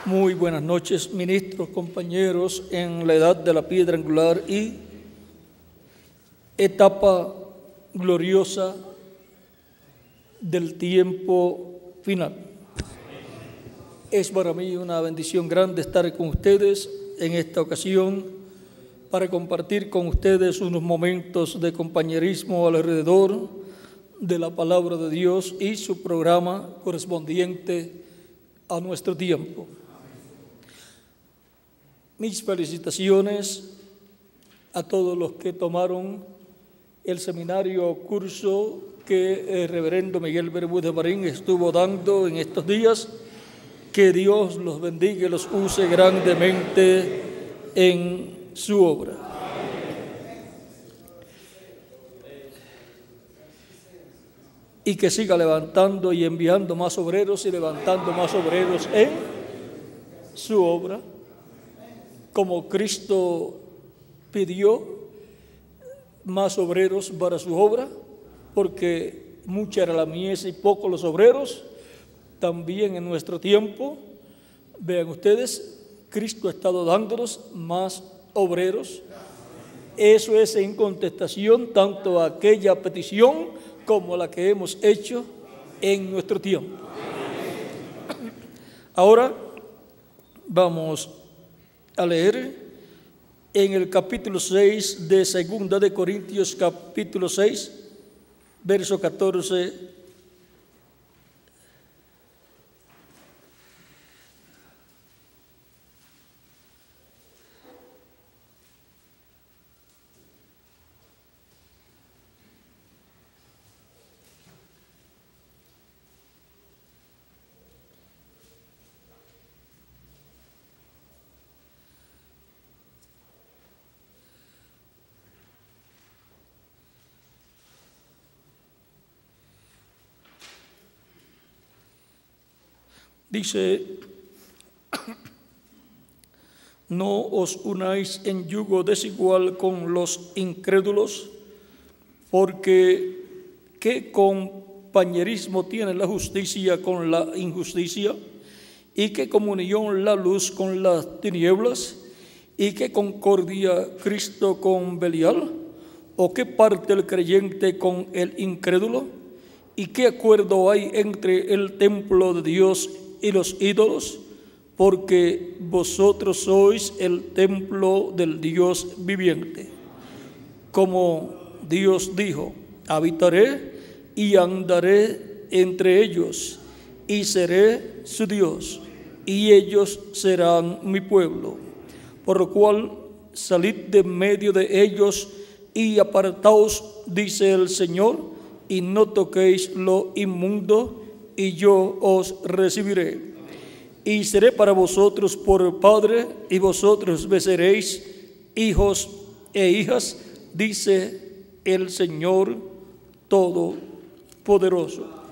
Muy buenas noches, ministros, compañeros en la edad de la piedra angular y etapa gloriosa del tiempo final. Es para mí una bendición grande estar con ustedes en esta ocasión para compartir con ustedes unos momentos de compañerismo alrededor de la palabra de Dios y su programa correspondiente a nuestro tiempo. Mis felicitaciones a todos los que tomaron el seminario curso que el reverendo Miguel Bermúdez Marín estuvo dando en estos días. Que Dios los bendiga y los use grandemente en su obra. Y que siga levantando y enviando más obreros y levantando más obreros en su obra. Como Cristo pidió más obreros para su obra, porque mucha era la mies y pocos los obreros, también en nuestro tiempo, vean ustedes, Cristo ha estado dándonos más obreros. Eso es en contestación tanto a aquella petición como a la que hemos hecho en nuestro tiempo. Ahora vamos a leer en el capítulo 6 de Segunda de Corintios, capítulo 6, verso 14. Dice, no os unáis en yugo desigual con los incrédulos, porque ¿qué compañerismo tiene la justicia con la injusticia? ¿Y qué comunión la luz con las tinieblas? ¿Y qué concordia Cristo con Belial? ¿O qué parte el creyente con el incrédulo? ¿Y qué acuerdo hay entre el templo de Dios y los ídolos? Porque vosotros sois el templo del Dios viviente. Como Dios dijo, habitaré y andaré entre ellos, y seré su Dios, y ellos serán mi pueblo. Por lo cual, salid de medio de ellos y apartaos, dice el Señor, y no toquéis lo inmundo, y yo os recibiré. Y seré para vosotros por padre, y vosotros me seréis hijos e hijas, dice el Señor Todopoderoso.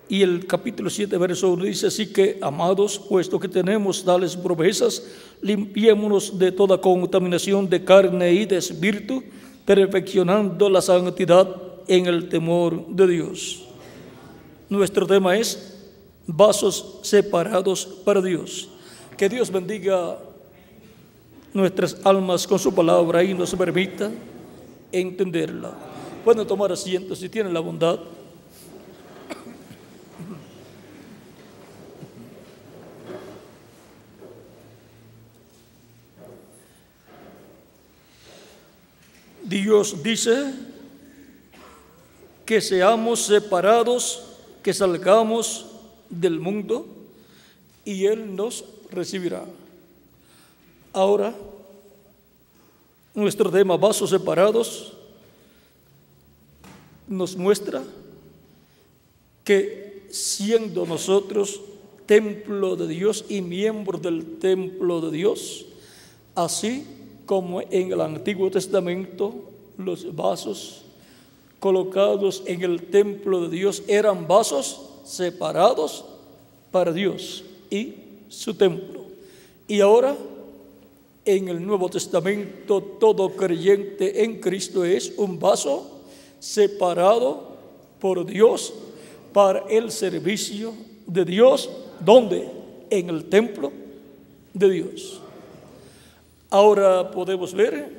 Y el capítulo 7, verso 1 dice, así que, amados, puesto que tenemos tales promesas, limpiémonos de toda contaminación de carne y de espíritu, perfeccionando la santidad en el temor de Dios. Nuestro tema es vasos separados para Dios. Que Dios bendiga nuestras almas con su palabra y nos permita entenderla. Pueden tomar asiento si tienen la bondad. Dios dice que seamos separados, que salgamos del mundo y Él nos recibirá. Ahora, nuestro tema, vasos separados, nos muestra que siendo nosotros templo de Dios y miembros del templo de Dios, así como en el Antiguo Testamento los vasos colocados en el templo de Dios eran vasos separados para Dios y su templo. Y ahora, en el Nuevo Testamento, todo creyente en Cristo es un vaso separado por Dios para el servicio de Dios. ¿Dónde? En el templo de Dios. Ahora podemos ver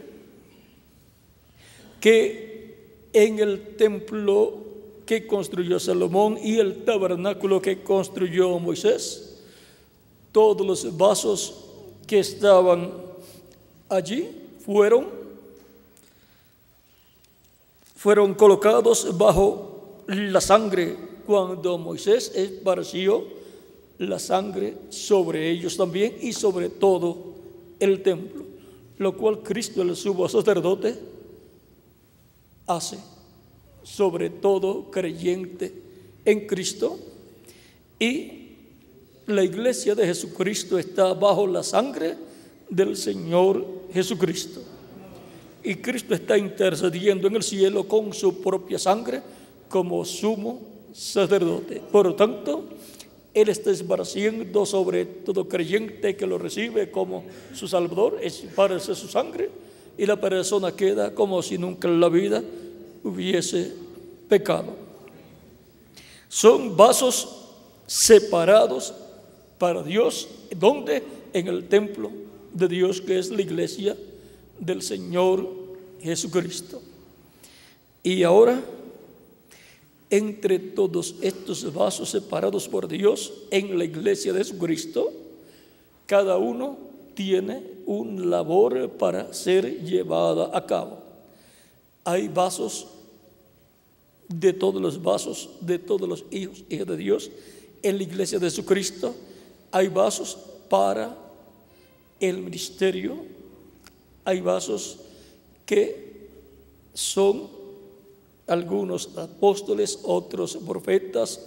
que en el templo que construyó Salomón y el tabernáculo que construyó Moisés, todos los vasos que estaban allí fueron colocados bajo la sangre cuando Moisés esparció la sangre sobre ellos también y sobre todo el templo, lo cual Cristo, el sumo sacerdote, hace sobre todo creyente en Cristo. Y la iglesia de Jesucristo está bajo la sangre del Señor Jesucristo. Y Cristo está intercediendo en el cielo con su propia sangre como sumo sacerdote. Por lo tanto, Él está esparciendo sobre todo creyente que lo recibe como su Salvador, esparce su sangre y la persona queda como si nunca en la vida hubiese pecado. Son vasos separados para Dios, ¿dónde? En el templo de Dios, que es la iglesia del Señor Jesucristo. Y ahora, entre todos estos vasos separados por Dios en la iglesia de Jesucristo, cada uno tiene una labor para ser llevada a cabo. Hay vasos de todos los vasos, de todos los hijos y hijas de Dios en la iglesia de Jesucristo. Hay vasos para el ministerio, hay vasos que son algunos apóstoles, otros profetas,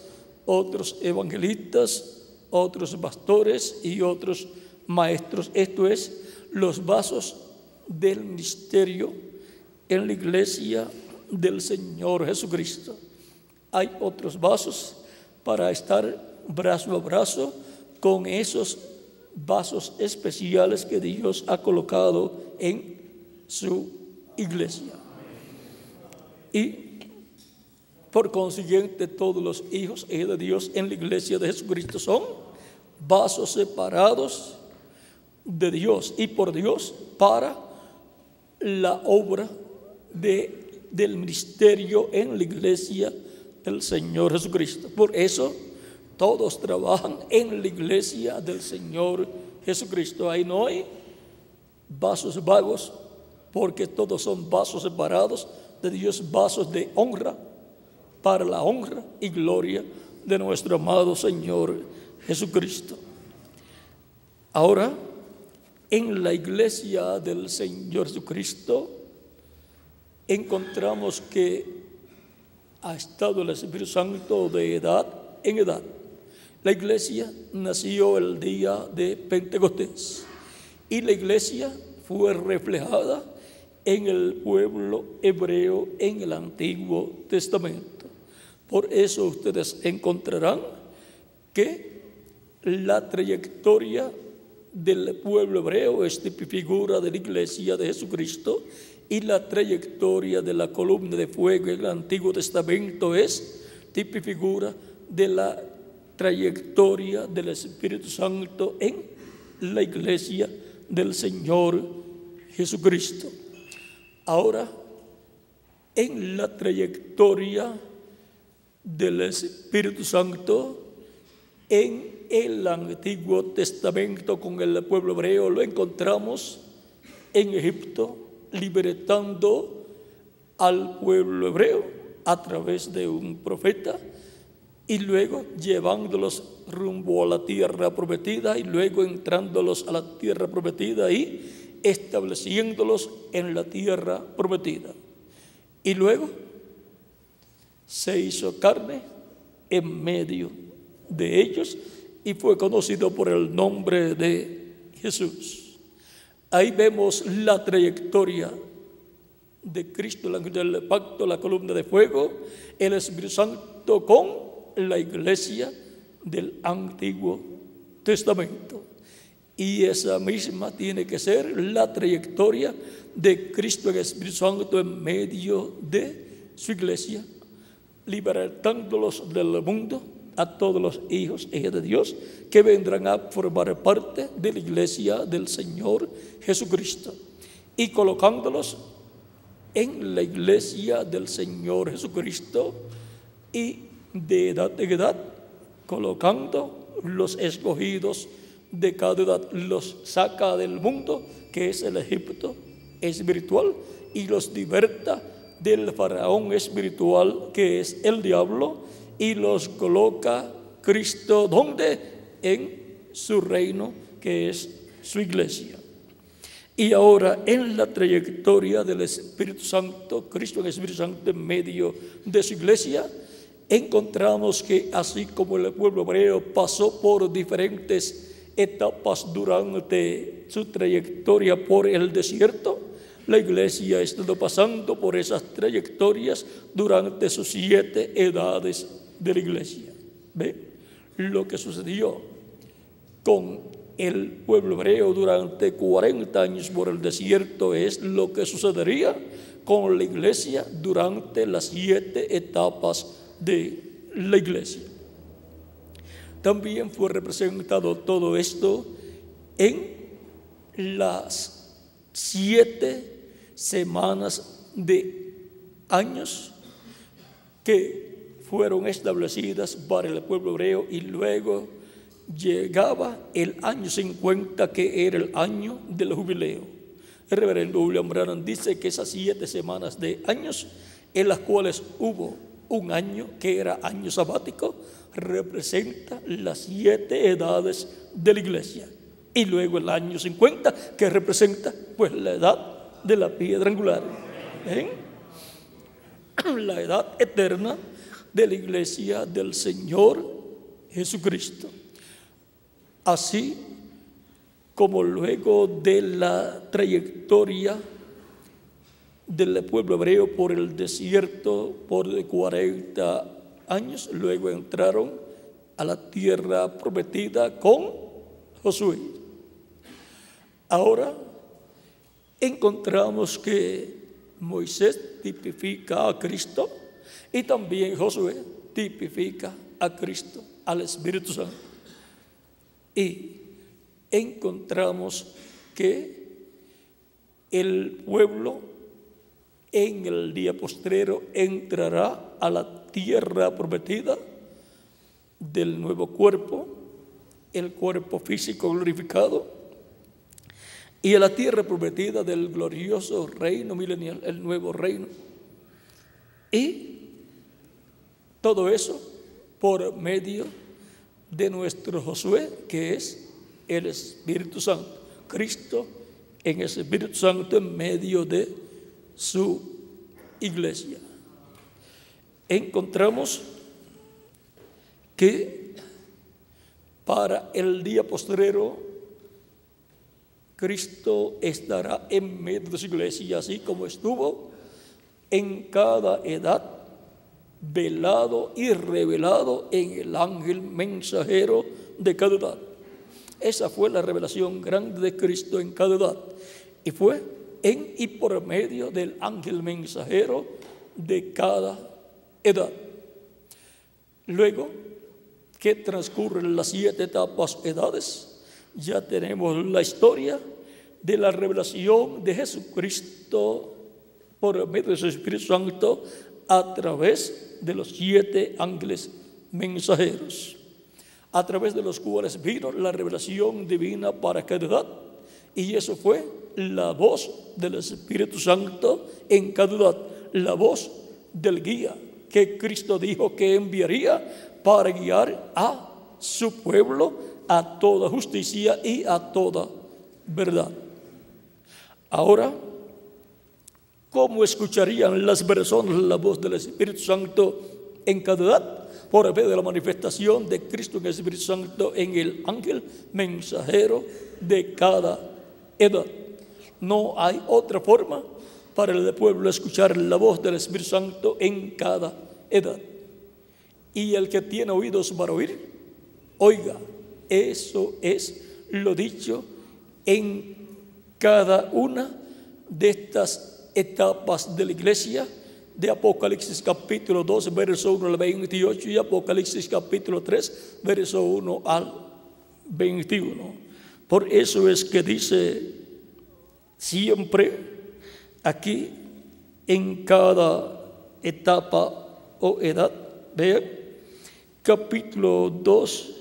otros evangelistas, otros pastores y otros maestros. Esto es, los vasos del ministerio en la iglesia del Señor Jesucristo. Hay otros vasos para estar brazo a brazo con esos vasos especiales que Dios ha colocado en su iglesia. Y por consiguiente, todos los hijos e hijas de Dios en la iglesia de Jesucristo son vasos separados de Dios y por Dios para la obra del ministerio en la iglesia del Señor Jesucristo. Por eso todos trabajan en la iglesia del Señor Jesucristo. Ahí no hay vasos vagos, porque todos son vasos separados de Dios, vasos de honra para la honra y gloria de nuestro amado Señor Jesucristo. Ahora, en la iglesia del Señor Jesucristo encontramos que ha estado el Espíritu Santo de edad en edad. La iglesia nació el día de Pentecostés y la iglesia fue reflejada en el pueblo hebreo en el Antiguo Testamento. Por eso ustedes encontrarán que la trayectoria del pueblo hebreo es figura de la iglesia de Jesucristo, y la trayectoria de la columna de fuego en el Antiguo Testamento es figura de la trayectoria del Espíritu Santo en la iglesia del Señor Jesucristo. Ahora, en la trayectoria del Espíritu Santo en el Antiguo Testamento con el pueblo hebreo, lo encontramos en Egipto, libertando al pueblo hebreo a través de un profeta y luego llevándolos rumbo a la tierra prometida y luego entrándolos a la tierra prometida y estableciéndolos en la tierra prometida. Y luego se hizo carne en medio de ellos y fue conocido por el nombre de Jesús. Ahí vemos la trayectoria de Cristo, del pacto, la columna de fuego, el Espíritu Santo con la iglesia del Antiguo Testamento. Y esa misma tiene que ser la trayectoria de Cristo en el Espíritu Santo en medio de su iglesia, libertándolos del mundo a todos los hijos e hijas de Dios que vendrán a formar parte de la iglesia del Señor Jesucristo y colocándolos en la iglesia del Señor Jesucristo y de edad en edad, colocando los escogidos de cada edad, los saca del mundo que es el Egipto espiritual y los liberta del faraón espiritual que es el diablo y los coloca Cristo donde en su reino que es su iglesia. Y ahora en la trayectoria del Espíritu Santo, Cristo en el Espíritu Santo en medio de su iglesia, encontramos que así como el pueblo hebreo pasó por diferentes etapas durante su trayectoria por el desierto, la iglesia ha estado pasando por esas trayectorias durante sus 7 edades de la iglesia. ¿Ve? Lo que sucedió con el pueblo hebreo durante 40 años por el desierto es lo que sucedería con la iglesia durante las 7 etapas de la iglesia. También fue representado todo esto en las 7 semanas de años que fueron establecidas para el pueblo hebreo, y luego llegaba el año 50, que era el año del jubileo. El reverendo William Branham dice que esas 7 semanas de años, en las cuales hubo un año que era año sabático, representa las 7 edades de la iglesia, y luego el año 50 que representa pues la edad de la piedra angular, la edad eterna de la iglesia del Señor Jesucristo. Así como luego de la trayectoria del pueblo hebreo por el desierto por 40 años, luego entraron a la tierra prometida con Josué. Ahora encontramos que Moisés tipifica a Cristo y también Josué tipifica a Cristo, al Espíritu Santo. Y encontramos que el pueblo en el día postrero entrará a la tierra prometida del nuevo cuerpo, el cuerpo físico glorificado, y a la tierra prometida del glorioso reino milenial, el nuevo reino. Y todo eso por medio de nuestro Josué, que es el Espíritu Santo. Cristo en ese Espíritu Santo en medio de su iglesia. Encontramos que para el día postrero Cristo estará en medio de su iglesia, así como estuvo en cada edad, velado y revelado en el ángel mensajero de cada edad. Esa fue la revelación grande de Cristo en cada edad, y fue en y por medio del ángel mensajero de cada edad. Luego que transcurren las 7 etapas, edades, ya tenemos la historia de la revelación de Jesucristo por medio de su Espíritu Santo a través de los 7 ángeles mensajeros, a través de los cuales vino la revelación divina para cada edad, y eso fue la voz del Espíritu Santo en cada edad, la voz del guía que Cristo dijo que enviaría para guiar a su pueblo a toda justicia y a toda verdad. Ahora, ¿cómo escucharían las personas la voz del Espíritu Santo en cada edad? Por medio de la manifestación de Cristo en el Espíritu Santo en el ángel mensajero de cada edad. No hay otra forma para el pueblo escuchar la voz del Espíritu Santo en cada edad. Y el que tiene oídos para oír, Oiga, eso es lo dicho en cada una de estas etapas de la iglesia, de Apocalipsis capítulo 2, verso 1 al 28 y Apocalipsis capítulo 3, verso 1 al 21. Por eso es que dice siempre aquí en cada etapa o edad. Vean, capítulo 2,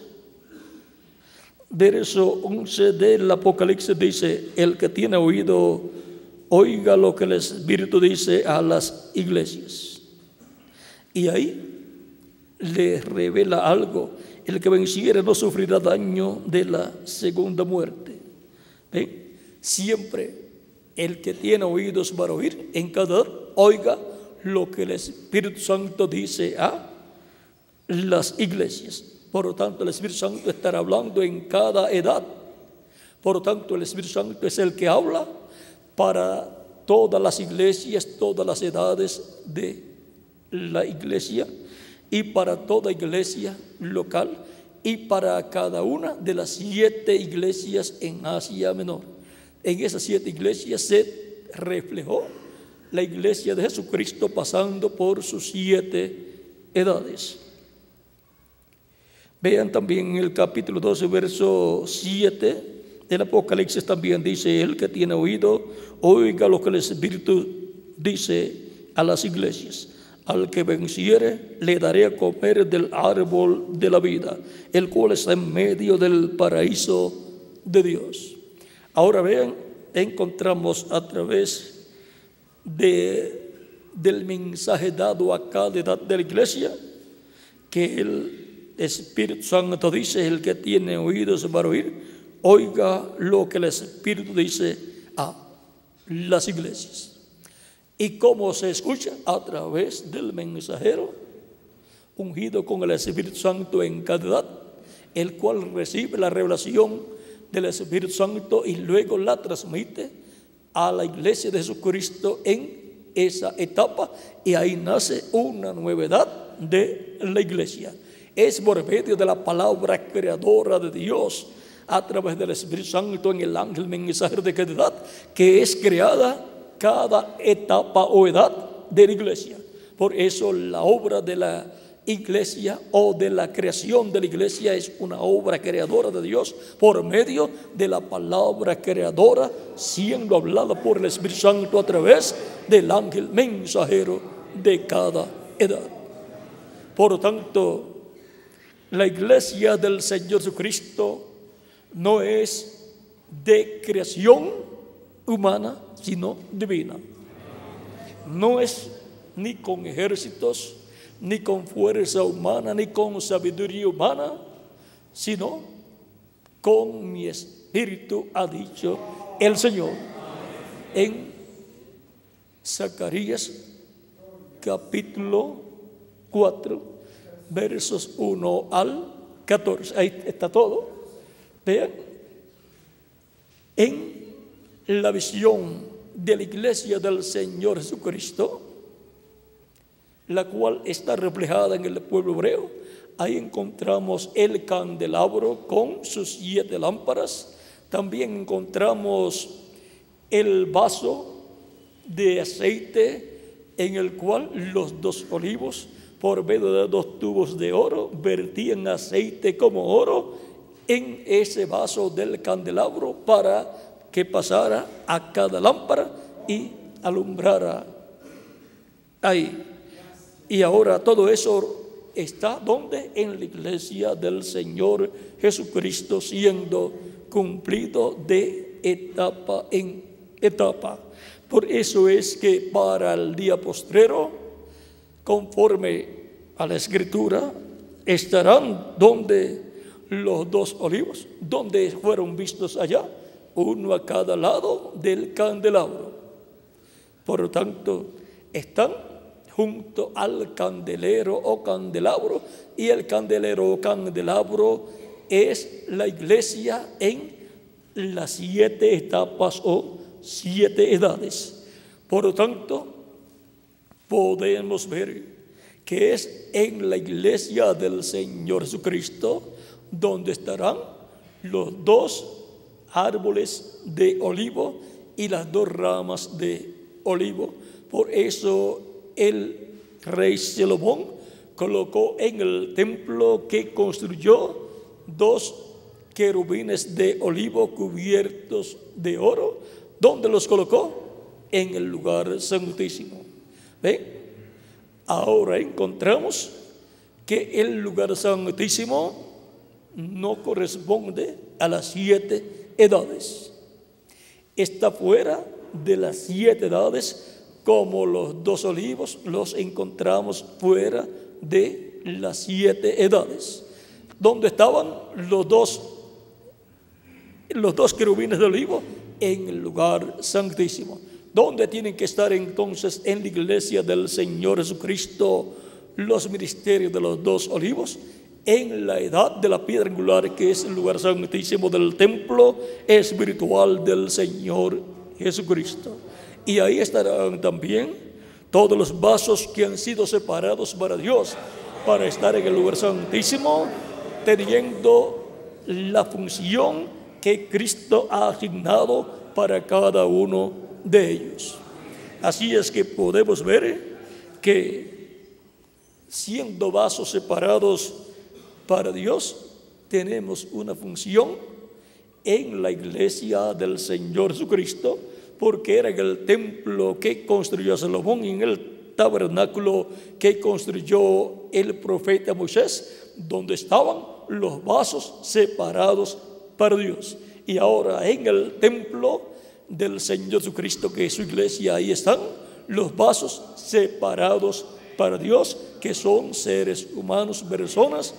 verso 11 del Apocalipsis dice: el que tiene oído, oiga lo que el Espíritu dice a las iglesias. Y ahí le revela algo: el que venciere no sufrirá daño de la segunda muerte. ¿Ven? Siempre el que tiene oídos para oír, en cada edad, oiga lo que el Espíritu Santo dice a las iglesias. Por lo tanto, el Espíritu Santo estará hablando en cada edad. Por lo tanto, el Espíritu Santo es el que habla para todas las iglesias, todas las edades de la iglesia, y para toda iglesia local, y para cada una de las 7 iglesias en Asia Menor. En esas 7 iglesias se reflejó la iglesia de Jesucristo pasando por sus 7 edades. Vean también en el capítulo 12, verso 7 del Apocalipsis, también dice: el que tiene oído, oiga lo que el Espíritu dice a las iglesias. Al que venciere, le daré a comer del árbol de la vida, el cual está en medio del paraíso de Dios. Ahora vean, encontramos a través del mensaje dado a cada edad de la iglesia que el Espíritu Santo dice: el que tiene oídos para oír, oiga lo que el Espíritu dice a las iglesias. ¿Y cómo se escucha? A través del mensajero ungido con el Espíritu Santo en cada edad, el cual recibe la revelación del Espíritu Santo y luego la transmite a la iglesia de Jesucristo en esa etapa, y ahí nace una nueva edad de la iglesia. Es por medio de la palabra creadora de Dios, a través del Espíritu Santo en el ángel mensajero de cada edad, que es creada cada etapa o edad de la iglesia. Por eso la obra de la iglesia o de la creación de la iglesia es una obra creadora de Dios por medio de la palabra creadora siendo hablada por el Espíritu Santo a través del ángel mensajero de cada edad. Por lo tanto, la iglesia del Señor Jesucristo no es de creación humana, sino divina. No es ni con ejércitos, ni con fuerza humana, ni con sabiduría humana, sino con mi espíritu, ha dicho el Señor. En Zacarías capítulo 4, versos 1 al 14. Ahí está todo. Vean, en la visión de la iglesia del Señor Jesucristo, la cual está reflejada en el pueblo hebreo, ahí encontramos el candelabro con sus 7 lámparas. También encontramos el vaso de aceite en el cual los 2 olivos, por medio de 2 tubos de oro, vertían aceite como oro en ese vaso del candelabro para que pasara a cada lámpara y alumbrara ahí. Y ahora todo eso está ¿dónde? En la iglesia del Señor Jesucristo, siendo cumplido de etapa en etapa. Por eso es que para el día postrero, conforme a la Escritura, estarán donde los 2 olivos, donde fueron vistos allá, uno a cada lado del candelabro. Por lo tanto, están junto al candelero o candelabro, y el candelero o candelabro es la iglesia en las 7 etapas o 7 edades. Por lo tanto, podemos ver que es en la iglesia del Señor Jesucristo, donde estarán los dos árboles de olivo y las dos ramas de olivo. Por eso el rey Salomón colocó en el templo que construyó dos querubines de olivo cubiertos de oro. ¿Dónde los colocó? En el lugar santísimo. ¿Ven? Ahora encontramos que el lugar santísimo no corresponde a las 7 edades. Está fuera de las 7 edades, como los dos olivos los encontramos fuera de las 7 edades. ¿Dónde estaban los dos querubines de olivo? En el lugar santísimo. ¿Dónde tienen que estar entonces en la iglesia del Señor Jesucristo los ministerios de los dos olivos? En la edad de la piedra angular, que es el lugar santísimo del templo espiritual del Señor Jesucristo. Y ahí estarán también todos los vasos que han sido separados para Dios, para estar en el lugar santísimo, teniendo la función que Cristo ha asignado para cada uno de ellos. Así es que podemos ver que siendo vasos separados para Dios, tenemos una función en la iglesia del Señor Jesucristo, porque era en el templo que construyó Salomón y en el tabernáculo que construyó el profeta Moisés, donde estaban los vasos separados para Dios. Y ahora en el templo del Señor Jesucristo, que es su iglesia, ahí están los vasos separados para Dios, que son seres humanos, personas,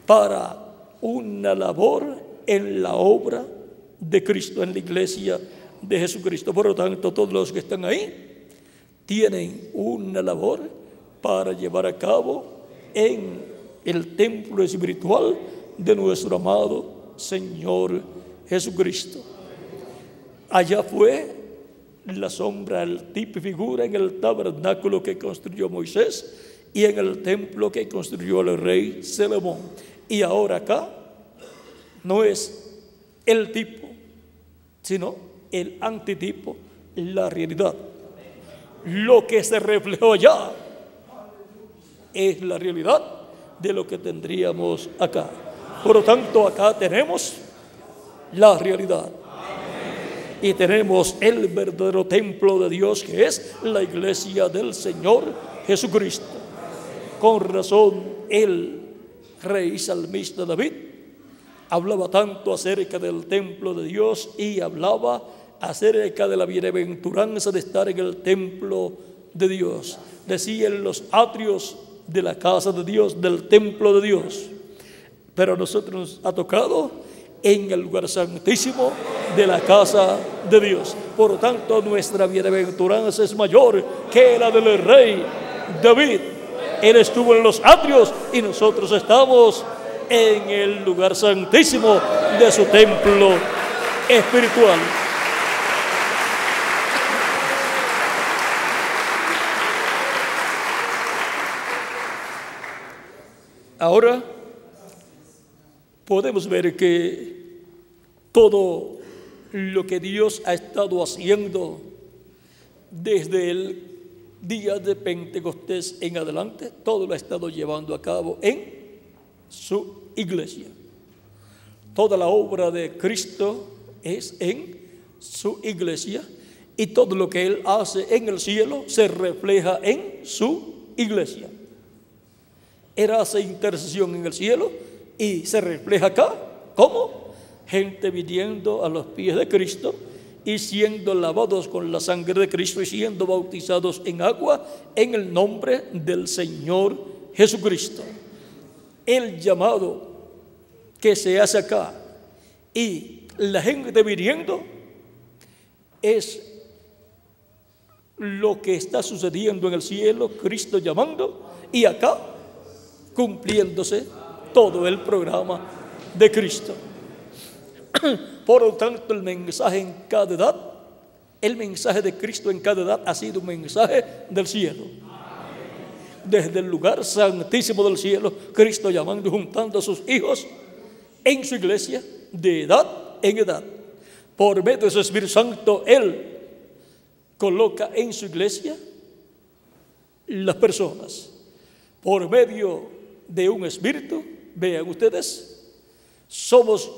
para una labor en la obra de Cristo, en la iglesia de Jesucristo. Por lo tanto, todos los que están ahí tienen una labor para llevar a cabo en el templo espiritual de nuestro amado Señor Jesucristo. Allá fue la sombra, el tipo y figura en el tabernáculo que construyó Moisés y en el templo que construyó el rey Salomón. Y ahora acá no es el tipo, sino el antitipo, la realidad. Lo que se reflejó allá es la realidad de lo que tendríamos acá. Por lo tanto, acá tenemos la realidad. Y tenemos el verdadero templo de Dios, que es la iglesia del Señor Jesucristo. Con razón, el rey salmista David hablaba tanto acerca del templo de Dios y hablaba acerca de la bienaventuranza de estar en el templo de Dios. Decía en los atrios de la casa de Dios, del templo de Dios. Pero a nosotros nos ha tocado en el lugar santísimo de la casa de Dios. Por lo tanto, nuestra bienaventuranza es mayor que la del rey David. Él estuvo en los atrios y nosotros estamos en el lugar santísimo de su templo espiritual. Ahora podemos ver que todo lo que Dios ha estado haciendo desde el día de Pentecostés en adelante, todo lo ha estado llevando a cabo en su iglesia. Toda la obra de Cristo es en su iglesia y todo lo que Él hace en el cielo se refleja en su iglesia. Él hace intercesión en el cielo y se refleja acá. ¿Cómo? Gente viniendo a los pies de Cristo y siendo lavados con la sangre de Cristo y siendo bautizados en agua en el nombre del Señor Jesucristo. El llamado que se hace acá y la gente viniendo es lo que está sucediendo en el cielo, Cristo llamando, y acá cumpliéndose todo el programa de Cristo. Por lo tanto, el mensaje en cada edad, el mensaje de Cristo en cada edad ha sido un mensaje del cielo. desde el lugar santísimo del cielo, Cristo llamando y juntando a sus hijos en su iglesia de edad en edad. Por medio de su Espíritu Santo, Él coloca en su iglesia las personas. Por medio de un espíritu, vean ustedes, somos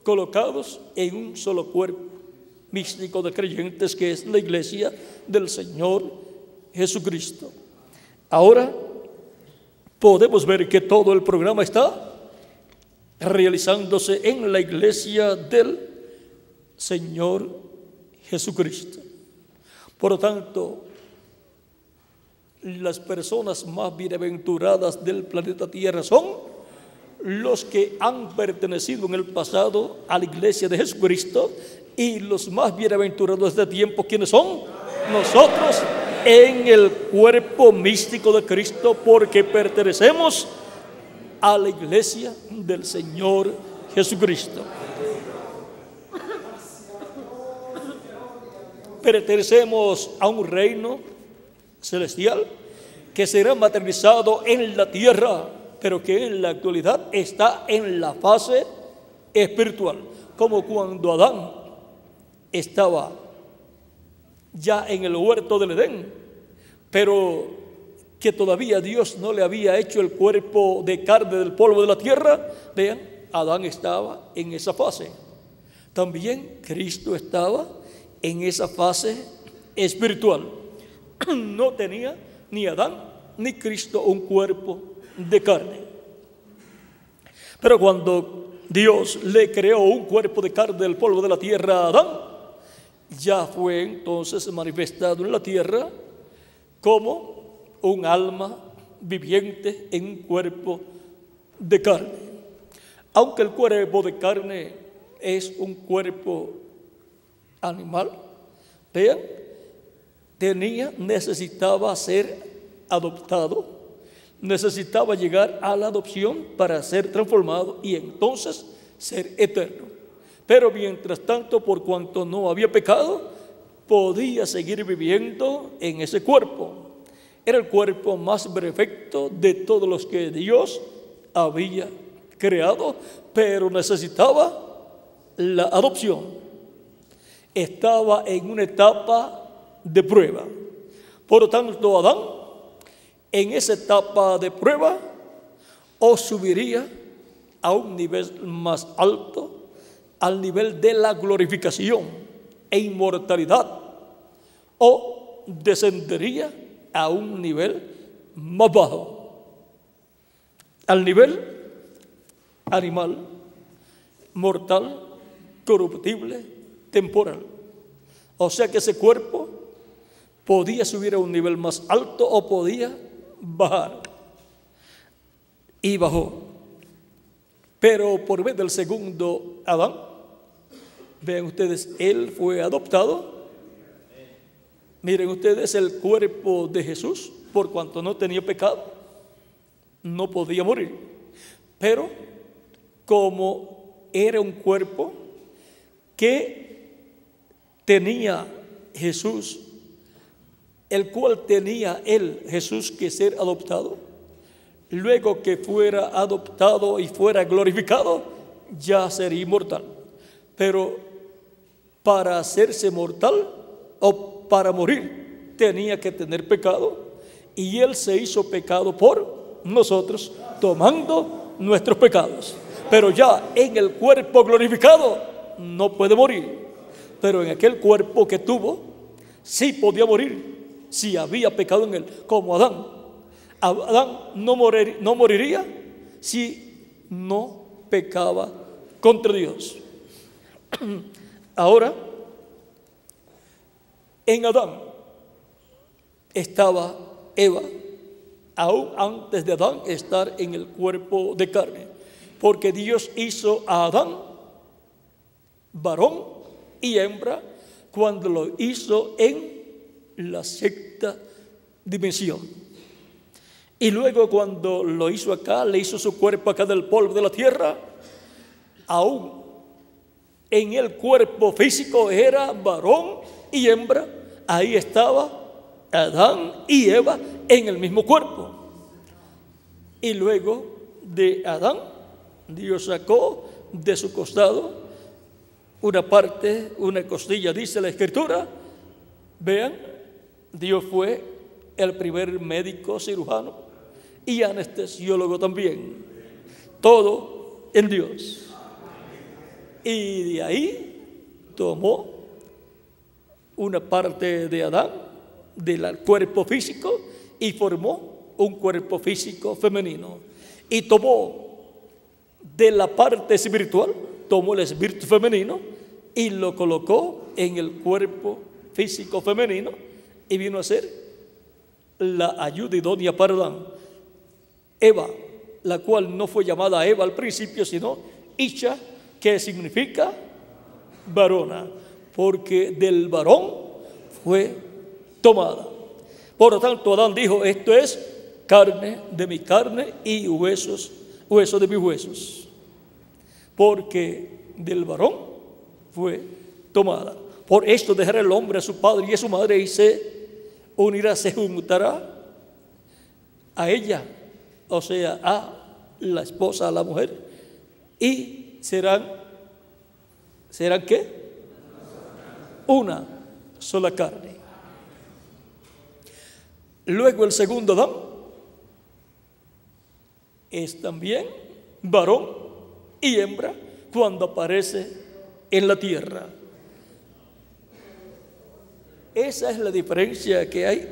colocados en un solo cuerpo místico de creyentes, que es la iglesia del Señor Jesucristo. Ahora podemos ver que todo el programa está realizándose en la iglesia del Señor Jesucristo. Por lo tanto, las personas más bienaventuradas del planeta Tierra son los que han pertenecido en el pasado a la iglesia de Jesucristo, y los más bienaventurados de este tiempo, ¿quiénes son? Nosotros, en el cuerpo místico de Cristo, porque pertenecemos a la iglesia del Señor Jesucristo. Pertenecemos a un reino celestial que será materializado en la tierra, pero que en la actualidad está en la fase espiritual, como cuando Adán estaba ya en el huerto del Edén, pero que todavía Dios no le había hecho el cuerpo de carne del polvo de la tierra. Vean, Adán estaba en esa fase. También Cristo estaba en esa fase espiritual. No tenía ni Adán ni Cristo un cuerpo de carne. Pero cuando Dios le creó un cuerpo de carne del polvo de la tierra a Adán, ya fue entonces manifestado en la tierra como un alma viviente en un cuerpo de carne. Aunque el cuerpo de carne es un cuerpo animal, vean, necesitaba ser adoptado, necesitaba llegar a la adopción para ser transformado y entonces ser eterno. Pero mientras tanto, por cuanto no había pecado, podía seguir viviendo en ese cuerpo. Era el cuerpo más perfecto de todos los que Dios había creado, pero necesitaba la adopción. Estaba en una etapa de prueba. Por lo tanto, Adán, en esa etapa de prueba, o subiría a un nivel más alto, al nivel de la glorificación e inmortalidad, o descendería a un nivel más bajo, al nivel animal, mortal, corruptible, temporal. O sea que ese cuerpo podía subir a un nivel más alto o podía bajar, y bajó. Pero por vez del segundo Adán, vean ustedes, él fue adoptado. Miren ustedes, el cuerpo de Jesús, por cuanto no tenía pecado, no podía morir. Pero como era un cuerpo que tenía Jesús, el cual tenía Jesús, que ser adoptado, luego que fuera adoptado y fuera glorificado, ya sería inmortal. Pero para hacerse mortal o para morir, tenía que tener pecado, y él se hizo pecado por nosotros, tomando nuestros pecados. Pero ya en el cuerpo glorificado no puede morir, pero en aquel cuerpo que tuvo sí podía morir si había pecado en él, como Adán. Adán no moriría si no pecaba contra Dios. Ahora, en Adán estaba Eva, aún antes de Adán estar en el cuerpo de carne, porque Dios hizo a Adán varón y hembra cuando lo hizo en la sexta dimensión. Y luego cuando lo hizo acá, le hizo su cuerpo acá del polvo de la tierra, aún en el cuerpo físico era varón y hembra. Ahí estaba Adán y Eva en el mismo cuerpo. Y luego de Adán, Dios sacó de su costado una parte, una costilla, dice la Escritura. Vean, Dios fue el primer médico cirujano y anestesiólogo también. Todo en Dios. Y de ahí tomó una parte de Adán, del cuerpo físico, y formó un cuerpo físico femenino. Y tomó de la parte espiritual, tomó el espíritu femenino y lo colocó en el cuerpo físico femenino, y vino a ser la ayuda idónea para Adán. Eva, la cual no fue llamada Eva al principio, sino Isha, que significa varona, porque del varón fue tomada. Por lo tanto, Adán dijo: esto es carne de mi carne y huesos de mis huesos, porque del varón fue tomada. Por esto dejará el hombre a su padre y a su madre, y se unirá, se juntará a ella, o sea, a la esposa, a la mujer, y serán ¿qué? Una sola carne. Luego el segundo Adán es también varón y hembra cuando aparece en la tierra. Esa es la diferencia que hay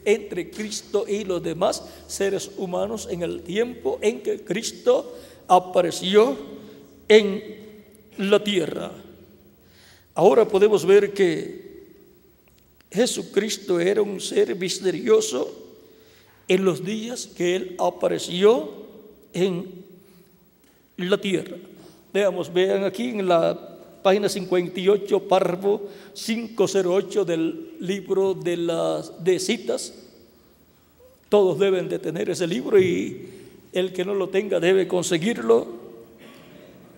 entre Cristo y los demás seres humanos en el tiempo en que Cristo apareció en la tierra. Ahora podemos ver que Jesucristo era un ser misterioso en los días que Él apareció en la tierra. Vean aquí en la página 58, párrafo 508 del libro de citas. Todos deben de tener ese libro, y el que no lo tenga debe conseguirlo.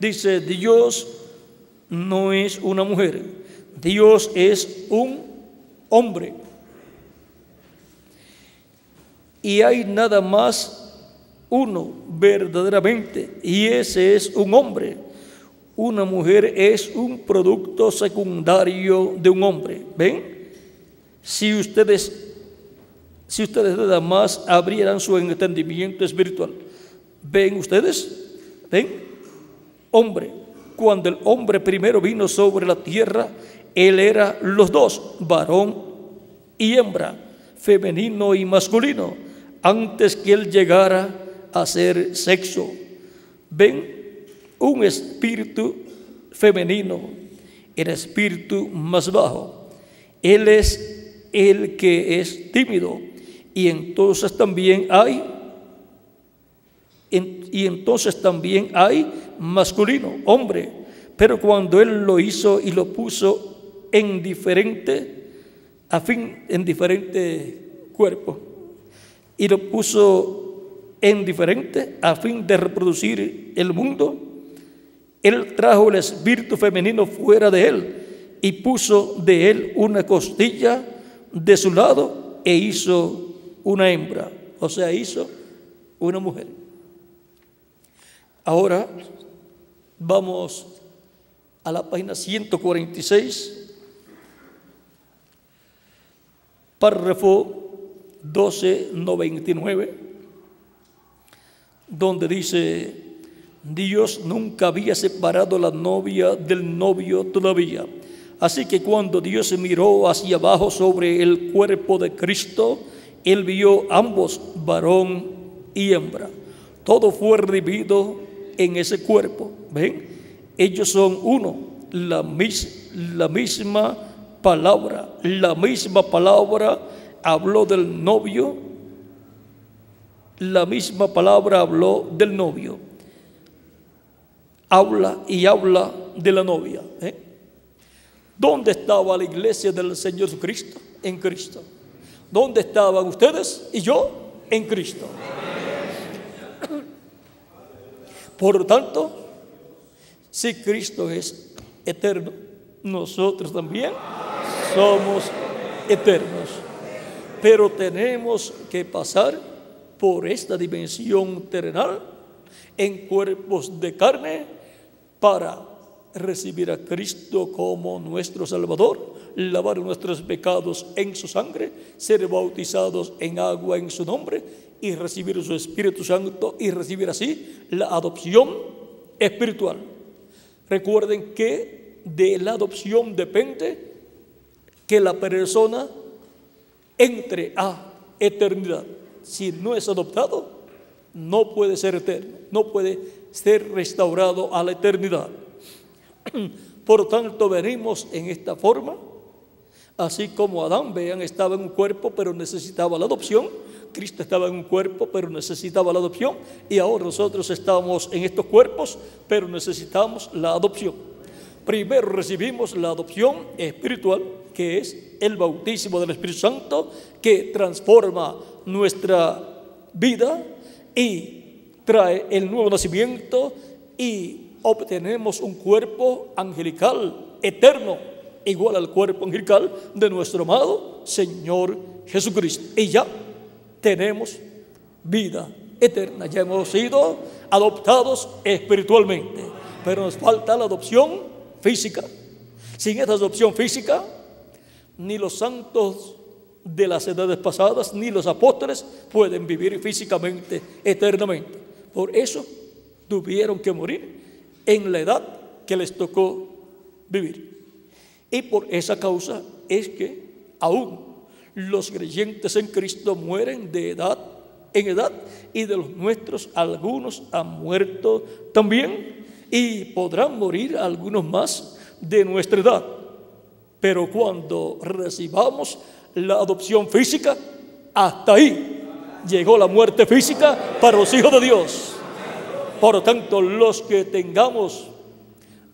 Dice: Dios no es una mujer, Dios es un hombre. Y hay nada más uno verdaderamente, y ese es un hombre. Una mujer es un producto secundario de un hombre. ¿Ven? Si ustedes nada más abrieran su entendimiento espiritual, ¿ven ustedes? ¿Ven? Hombre. Cuando el hombre primero vino sobre la tierra, él era los dos, varón y hembra, femenino y masculino, antes que él llegara a ser sexo. ¿Ven? Un espíritu femenino, el espíritu más bajo. Él es el que es tímido, y entonces también hay masculino, hombre. Pero cuando él lo hizo y lo puso en diferente cuerpo, y lo puso en diferente a fin de reproducir el mundo, él trajo el espíritu femenino fuera de él y puso de él una costilla de su lado e hizo una hembra, o sea, hizo una mujer. Ahora vamos a la página 146, párrafo 1299, donde dice: Dios nunca había separado la novia del novio todavía. Así que cuando Dios miró hacia abajo sobre el cuerpo de Cristo, Él vio ambos, varón y hembra. Todo fue redimido en ese cuerpo. ¿Ven? Ellos son uno, la misma palabra. La misma palabra habló del novio. La misma palabra habló del novio. Habla de la novia. ¿Dónde estaba la iglesia del Señor Jesucristo? En Cristo. ¿Dónde estaban ustedes y yo? En Cristo. Por lo tanto, si Cristo es eterno, nosotros también somos eternos. Pero tenemos que pasar por esta dimensión terrenal en cuerpos de carne para recibir a Cristo como nuestro Salvador, lavar nuestros pecados en su sangre, ser bautizados en agua en su nombre y recibir su Espíritu Santo y recibir así la adopción espiritual. Recuerden que de la adopción depende que la persona entre a eternidad. Si no es adoptado, no puede ser eterno, no puede ser restaurado a la eternidad. Por tanto, venimos en esta forma, así como Adán, vean, estaba en un cuerpo pero necesitaba la adopción. Cristo estaba en un cuerpo pero necesitaba la adopción, y ahora nosotros estamos en estos cuerpos pero necesitamos la adopción. Primero recibimos la adopción espiritual, que es el bautismo del Espíritu Santo, que transforma nuestra vida y trae el nuevo nacimiento, y obtenemos un cuerpo angelical eterno, igual al cuerpo angelical de nuestro amado Señor Jesucristo. Y ya tenemos vida eterna, ya hemos sido adoptados espiritualmente, pero nos falta la adopción física. Sin esta adopción física, ni los santos de las edades pasadas ni los apóstoles pueden vivir físicamente eternamente. Por eso tuvieron que morir en la edad que les tocó vivir. Y por esa causa es que aún los creyentes en Cristo mueren de edad en edad, y de los nuestros algunos han muerto también, y podrán morir algunos más de nuestra edad. Pero cuando recibamos la adopción física, hasta ahí llegó la muerte física para los hijos de Dios. Por lo tanto, los que tengamos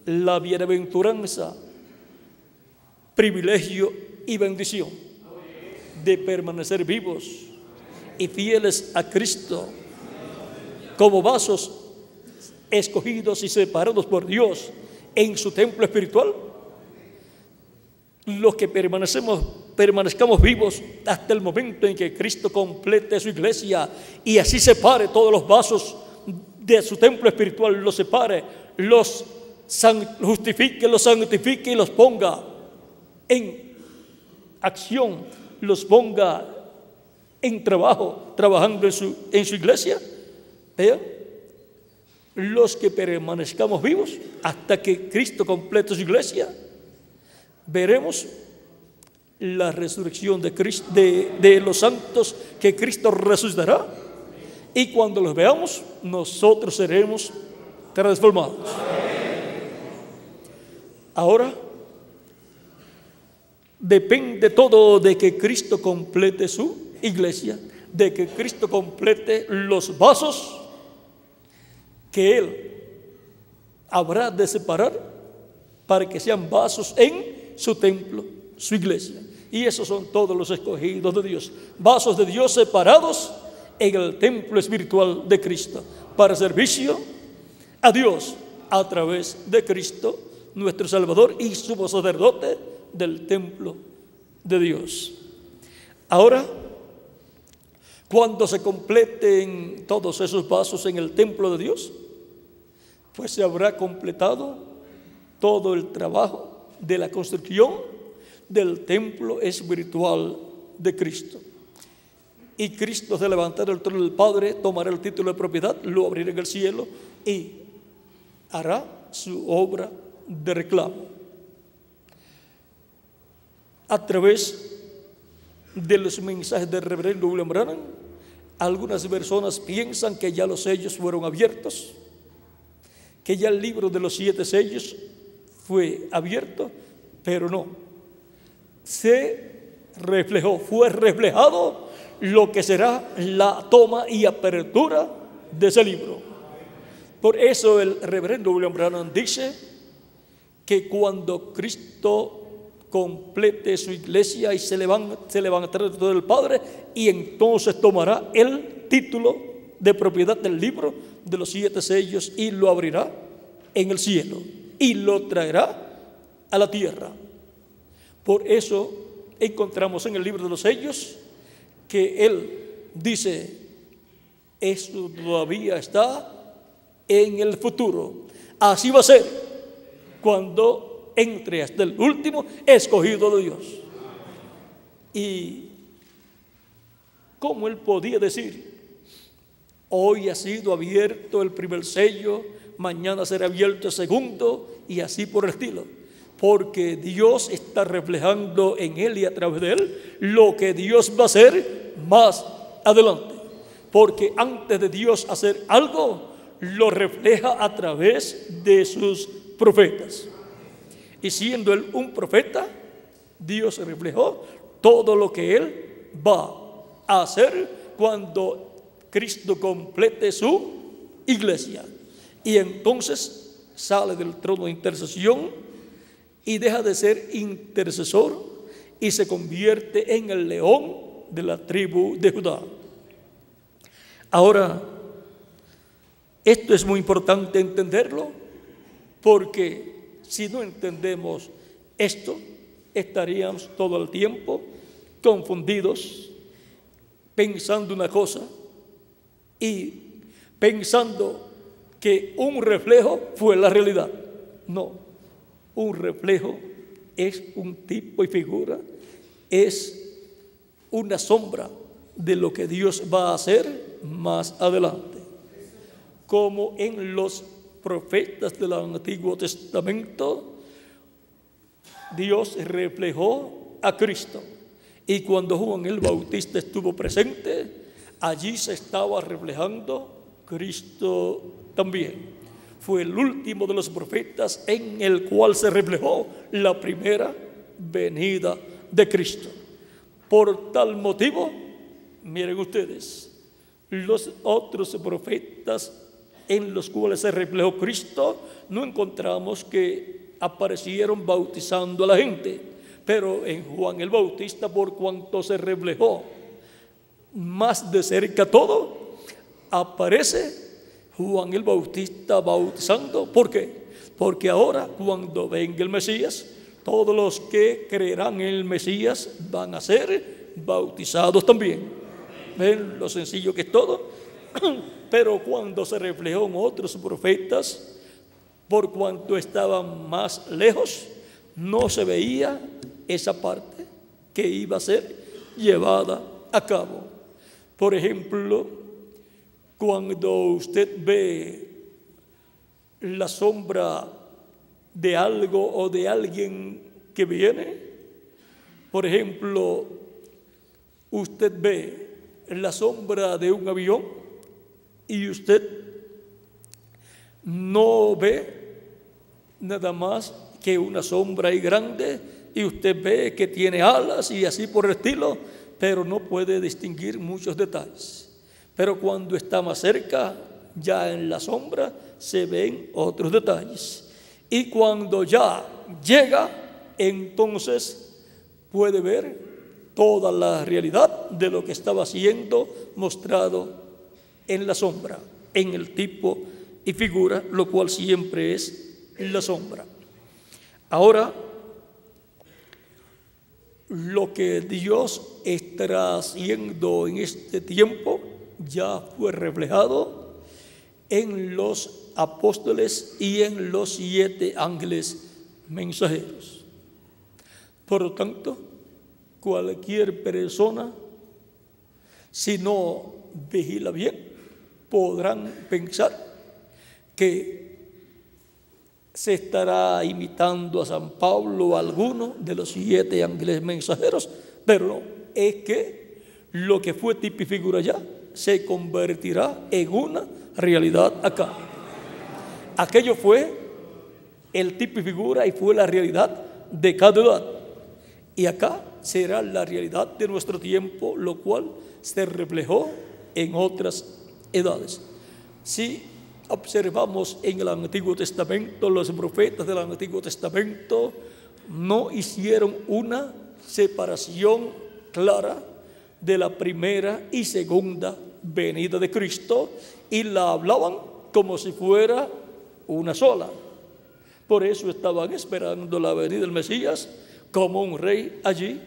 la bienaventuranza, privilegio y bendición de permanecer vivos y fieles a Cristo como vasos escogidos y separados por Dios en su templo espiritual, los que permanezcamos vivos hasta el momento en que Cristo complete su iglesia y así separe todos los vasos de su templo espiritual, los separe, los justifique, los santifique y los ponga en acción, los ponga en trabajo, trabajando en su iglesia. Vean, los que permanezcamos vivos hasta que Cristo complete su iglesia, veremos la resurrección de Cristo, de los santos que Cristo resucitará, y cuando los veamos, nosotros seremos transformados. Ahora depende todo de que Cristo complete su iglesia, de que Cristo complete los vasos que Él habrá de separar para que sean vasos en su templo, su iglesia. Y esos son todos los escogidos de Dios, vasos de Dios separados en el templo espiritual de Cristo, para servicio a Dios a través de Cristo, nuestro Salvador y sumo sacerdote del templo de Dios. Ahora, cuando se completen todos esos vasos en el templo de Dios, pues se habrá completado todo el trabajo de la construcción del templo espiritual de Cristo. Y Cristo se levantará del trono del Padre, tomará el título de propiedad, lo abrirá en el cielo y hará su obra de reclamo. A través de los mensajes del reverendo William Branham, algunas personas piensan que ya los sellos fueron abiertos, que ya el libro de los 7 sellos fue abierto, pero no. Fue reflejado lo que será la toma y apertura de ese libro. Por eso el reverendo William Branham dice que cuando Cristo complete su iglesia y se levantará del trono del Padre, y entonces tomará el título de propiedad del libro de los 7 sellos y lo abrirá en el cielo y lo traerá a la tierra. Por eso encontramos en el libro de los sellos que Él dice Eso todavía está en el futuro. Así va a ser cuando entre hasta el último escogido de Dios. Y ¿cómo él podía decir: hoy ha sido abierto el primer sello, mañana será abierto el segundo, y así por el estilo? Porque Dios está reflejando en él y a través de él lo que Dios va a hacer más adelante. Porque antes de Dios hacer algo, lo refleja a través de sus profetas. Y siendo él un profeta, Dios reflejó todo lo que él va a hacer cuando Cristo complete su iglesia. Y entonces sale del trono de intercesión y deja de ser intercesor y se convierte en el león de la tribu de Judá. Ahora, esto es muy importante entenderlo, porque si no entendemos esto, estaríamos todo el tiempo confundidos, pensando una cosa y pensando que un reflejo fue la realidad. No, un reflejo es un tipo y figura, es una sombra de lo que Dios va a hacer más adelante. Como en los profetas del Antiguo Testamento, Dios reflejó a Cristo. Y cuando Juan el Bautista estuvo presente, allí se estaba reflejando Cristo también. Fue el último de los profetas en el cual se reflejó la primera venida de Cristo. Por tal motivo, miren ustedes, los otros profetas en los cuales se reflejó Cristo, no encontramos que aparecieron bautizando a la gente. Pero en Juan el Bautista, por cuanto se reflejó más de cerca todo, aparece Juan el Bautista bautizando. ¿Por qué? Porque ahora, cuando venga el Mesías, todos los que creerán en el Mesías van a ser bautizados también. ¿Ven lo sencillo que es todo? Pero cuando se reflejó en otros profetas, por cuanto estaban más lejos, no se veía esa parte que iba a ser llevada a cabo. Por ejemplo, cuando usted ve la sombra de algo o de alguien que viene, por ejemplo, usted ve la sombra de un avión y usted no ve nada más que una sombra ahí grande, y usted ve que tiene alas y así por el estilo, pero no puede distinguir muchos detalles. Pero cuando está más cerca, ya en la sombra se ven otros detalles. Y cuando ya llega, entonces puede ver toda la realidad de lo que estaba siendo mostrado en la sombra, en el tipo y figura, lo cual siempre es la sombra. Ahora, lo que Dios estará haciendo en este tiempo ya fue reflejado en los apóstoles y en los 7 ángeles mensajeros. Por lo tanto, cualquier persona, si no vigila bien, podrán pensar que se estará imitando a San Pablo o a alguno de los 7 ángeles mensajeros, pero no, es que lo que fue tipo y figura ya se convertirá en una realidad acá. Aquello fue el tipo y figura y fue la realidad de cada edad, y acá será la realidad de nuestro tiempo, lo cual se reflejó en otras edades. Si observamos en el Antiguo Testamento, los profetas del Antiguo Testamento no hicieron una separación clara de la primera y segunda venida de Cristo, y la hablaban como si fuera una sola. Por eso estaban esperando la venida del Mesías como un rey allí,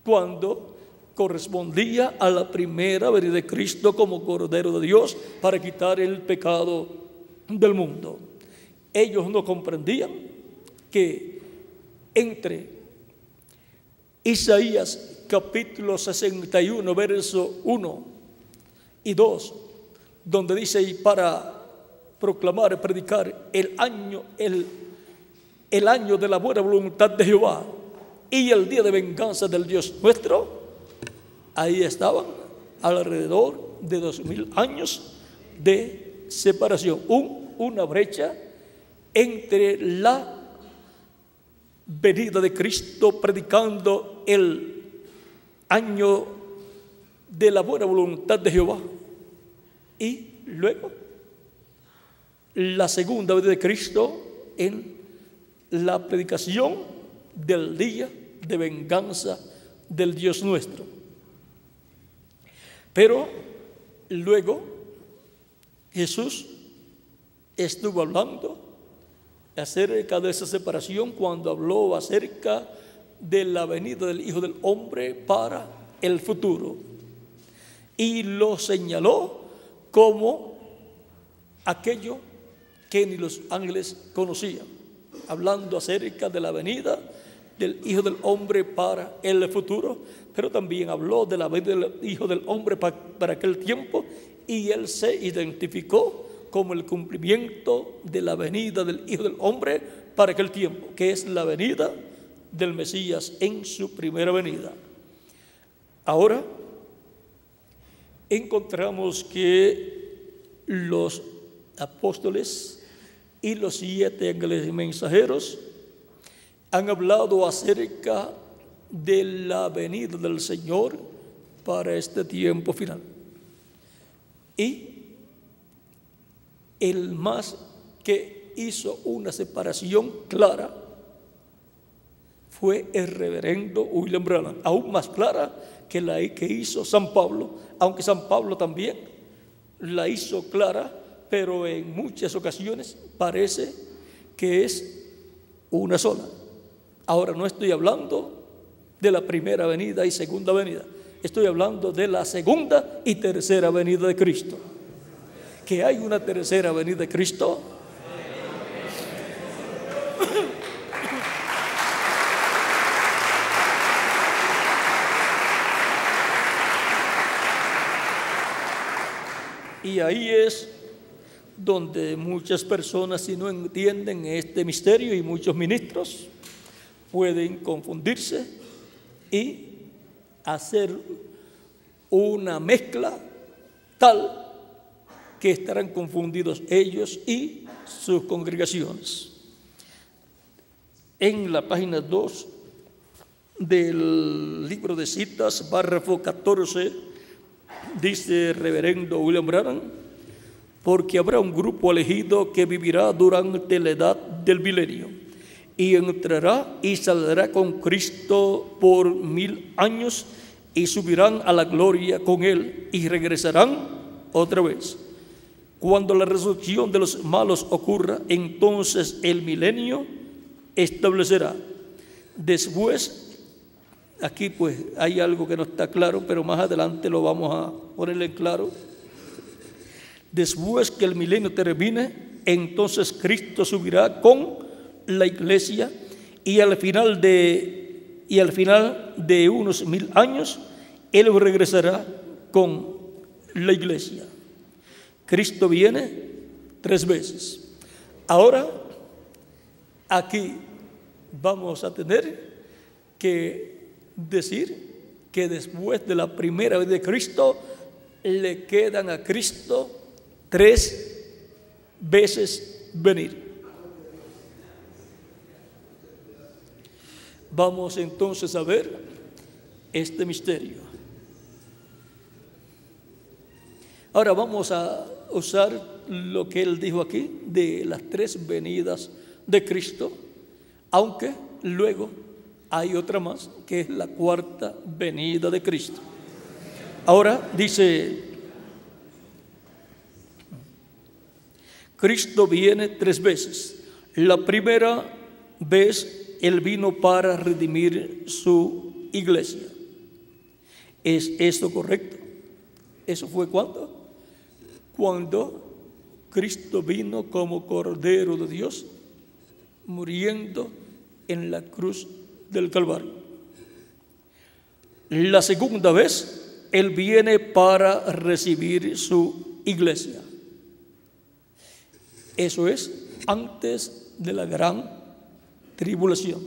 cuando correspondía a la primera venida de Cristo como Cordero de Dios para quitar el pecado del mundo. Ellos no comprendían que entre Isaías capítulo 61, verso 1 y 2, donde dice: y para proclamar, predicar el año de la buena voluntad de Jehová y el día de venganza del Dios nuestro, ahí estaban alrededor de 2000 años de separación, una brecha entre la venida de Cristo predicando el año de la buena voluntad de Jehová y luego la segunda venida de Cristo en la predicación del día de venganza del Dios nuestro. Pero luego Jesús estuvo hablando acerca de esa separación cuando habló acerca de la venida del Hijo del Hombre para el futuro, y lo señaló como aquello que ni los ángeles conocían, hablando acerca de la venida del Hijo del Hombre para el futuro, pero también habló de la venida del Hijo del Hombre para aquel tiempo, y él se identificó como el cumplimiento de la venida del Hijo del Hombre para aquel tiempo, que es la venida del Mesías en su primera venida. Ahora encontramos que los apóstoles y los 7 ángeles mensajeros han hablado acerca de la venida del Señor para este tiempo final. Y el más que hizo una separación clara fue el reverendo William Branham, aún más clara que la que hizo San Pablo, aunque San Pablo también la hizo clara, pero en muchas ocasiones parece que es una sola. Ahora no estoy hablando de la primera venida y segunda venida, estoy hablando de la segunda y tercera venida de Cristo. Que hay una tercera venida de Cristo. Y ahí es donde muchas personas, si no entienden este misterio, y muchos ministros pueden confundirse y hacer una mezcla tal que estarán confundidos ellos y sus congregaciones. En la página 2 del libro de citas, párrafo 14, dice el reverendo William Branham: porque habrá un grupo elegido que vivirá durante la edad del milenio y entrará y saldrá con Cristo por 1000 años y subirán a la gloria con Él y regresarán otra vez. Cuando la resurrección de los malos ocurra, entonces el milenio establecerá. Después, aquí pues hay algo que no está claro, pero más adelante lo vamos a ponerle en claro. Después que el milenio termine, entonces Cristo subirá con la iglesia y al final de unos 1000 años, Él regresará con la iglesia. Cristo viene 3 veces. Ahora, aquí vamos a tener que decir que después de la primera vez de Cristo, le quedan a Cristo 3 veces venir. Vamos entonces a ver este misterio. Ahora vamos a usar lo que él dijo aquí de las 3 venidas de Cristo, aunque luego hay otra más que es la 4ª venida de Cristo. Ahora dice: Cristo viene 3 veces. La primera vez Él vino para redimir su iglesia. ¿Es esto correcto? ¿Eso fue cuándo? Cuando Cristo vino como Cordero de Dios, muriendo en la cruz del Calvario. La segunda vez, Él viene para recibir su iglesia. Eso es antes de la gran tribulación.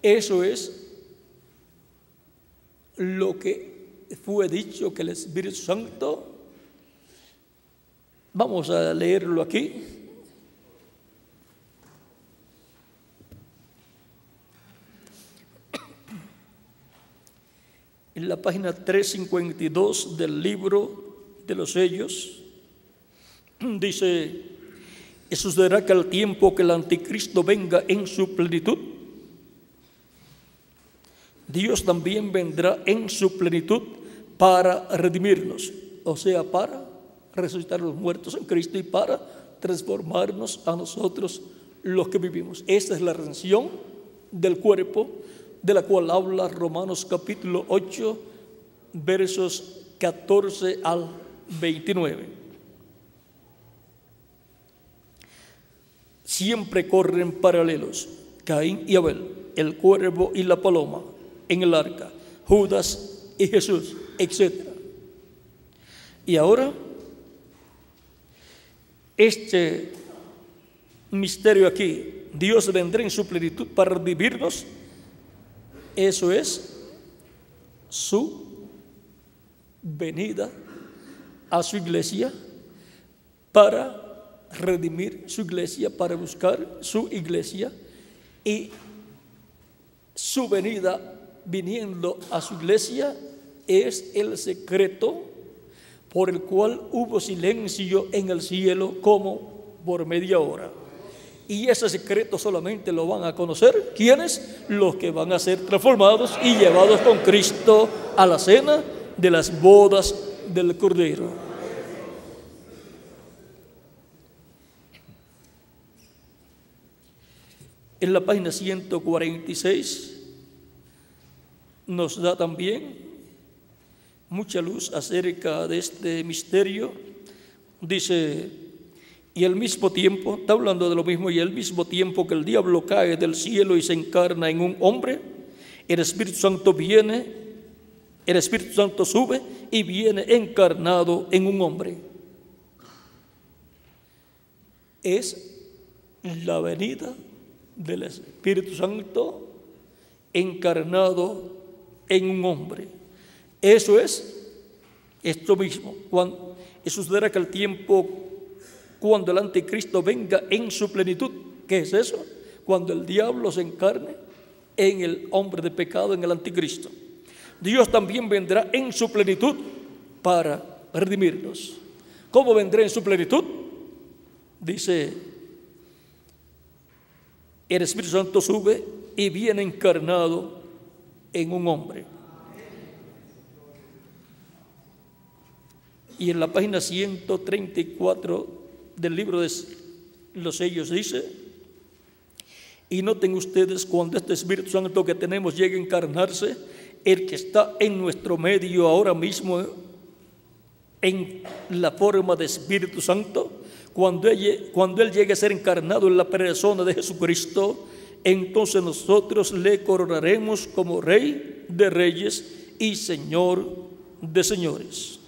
Eso es lo que fue dicho que el Espíritu Santo, vamos a leerlo aquí. En la página 352 del libro de los sellos, dice: sucederá que al tiempo que el anticristo venga en su plenitud, Dios también vendrá en su plenitud para redimirnos, o sea, para resucitar a los muertos en Cristo y para transformarnos a nosotros los que vivimos. Esta es la redención del cuerpo, de la cual habla Romanos capítulo 8, versos 14 al 29. Siempre corren paralelos: Caín y Abel, el cuervo y la paloma en el arca, Judas y Jesús, etc. Y ahora, este misterio aquí, Dios vendrá en su plenitud para redimirnos. Eso es su venida a su iglesia, para redimir su iglesia, para buscar su iglesia. Y su venida viniendo a su iglesia es el secreto por el cual hubo silencio en el cielo como por media hora. Y ese secreto solamente lo van a conocer ¿quiénes? Los que van a ser transformados y llevados con Cristo a la cena de las bodas del Cordero. En la página 146 nos da también mucha luz acerca de este misterio. Dice: y al mismo tiempo, está hablando de lo mismo, y al mismo tiempo que el diablo cae del cielo y se encarna en un hombre, el Espíritu Santo viene, el Espíritu Santo sube y viene encarnado en un hombre. Es la venida del Espíritu Santo encarnado en un hombre. Eso es esto mismo. Cuando sucederá que el tiempo cuando el anticristo venga en su plenitud. ¿Qué es eso? Cuando el diablo se encarne en el hombre de pecado, en el anticristo. Dios también vendrá en su plenitud para redimirnos. ¿Cómo vendrá en su plenitud? Dice: el Espíritu Santo sube y viene encarnado en un hombre. Y en la página 134 del libro de los sellos dice: y noten ustedes, cuando este Espíritu Santo que tenemos llegue a encarnarse, el que está en nuestro medio ahora mismo en la forma de Espíritu Santo, cuando Él llegue a ser encarnado en la persona de Jesucristo, entonces nosotros le coronaremos como Rey de Reyes y Señor de Señores.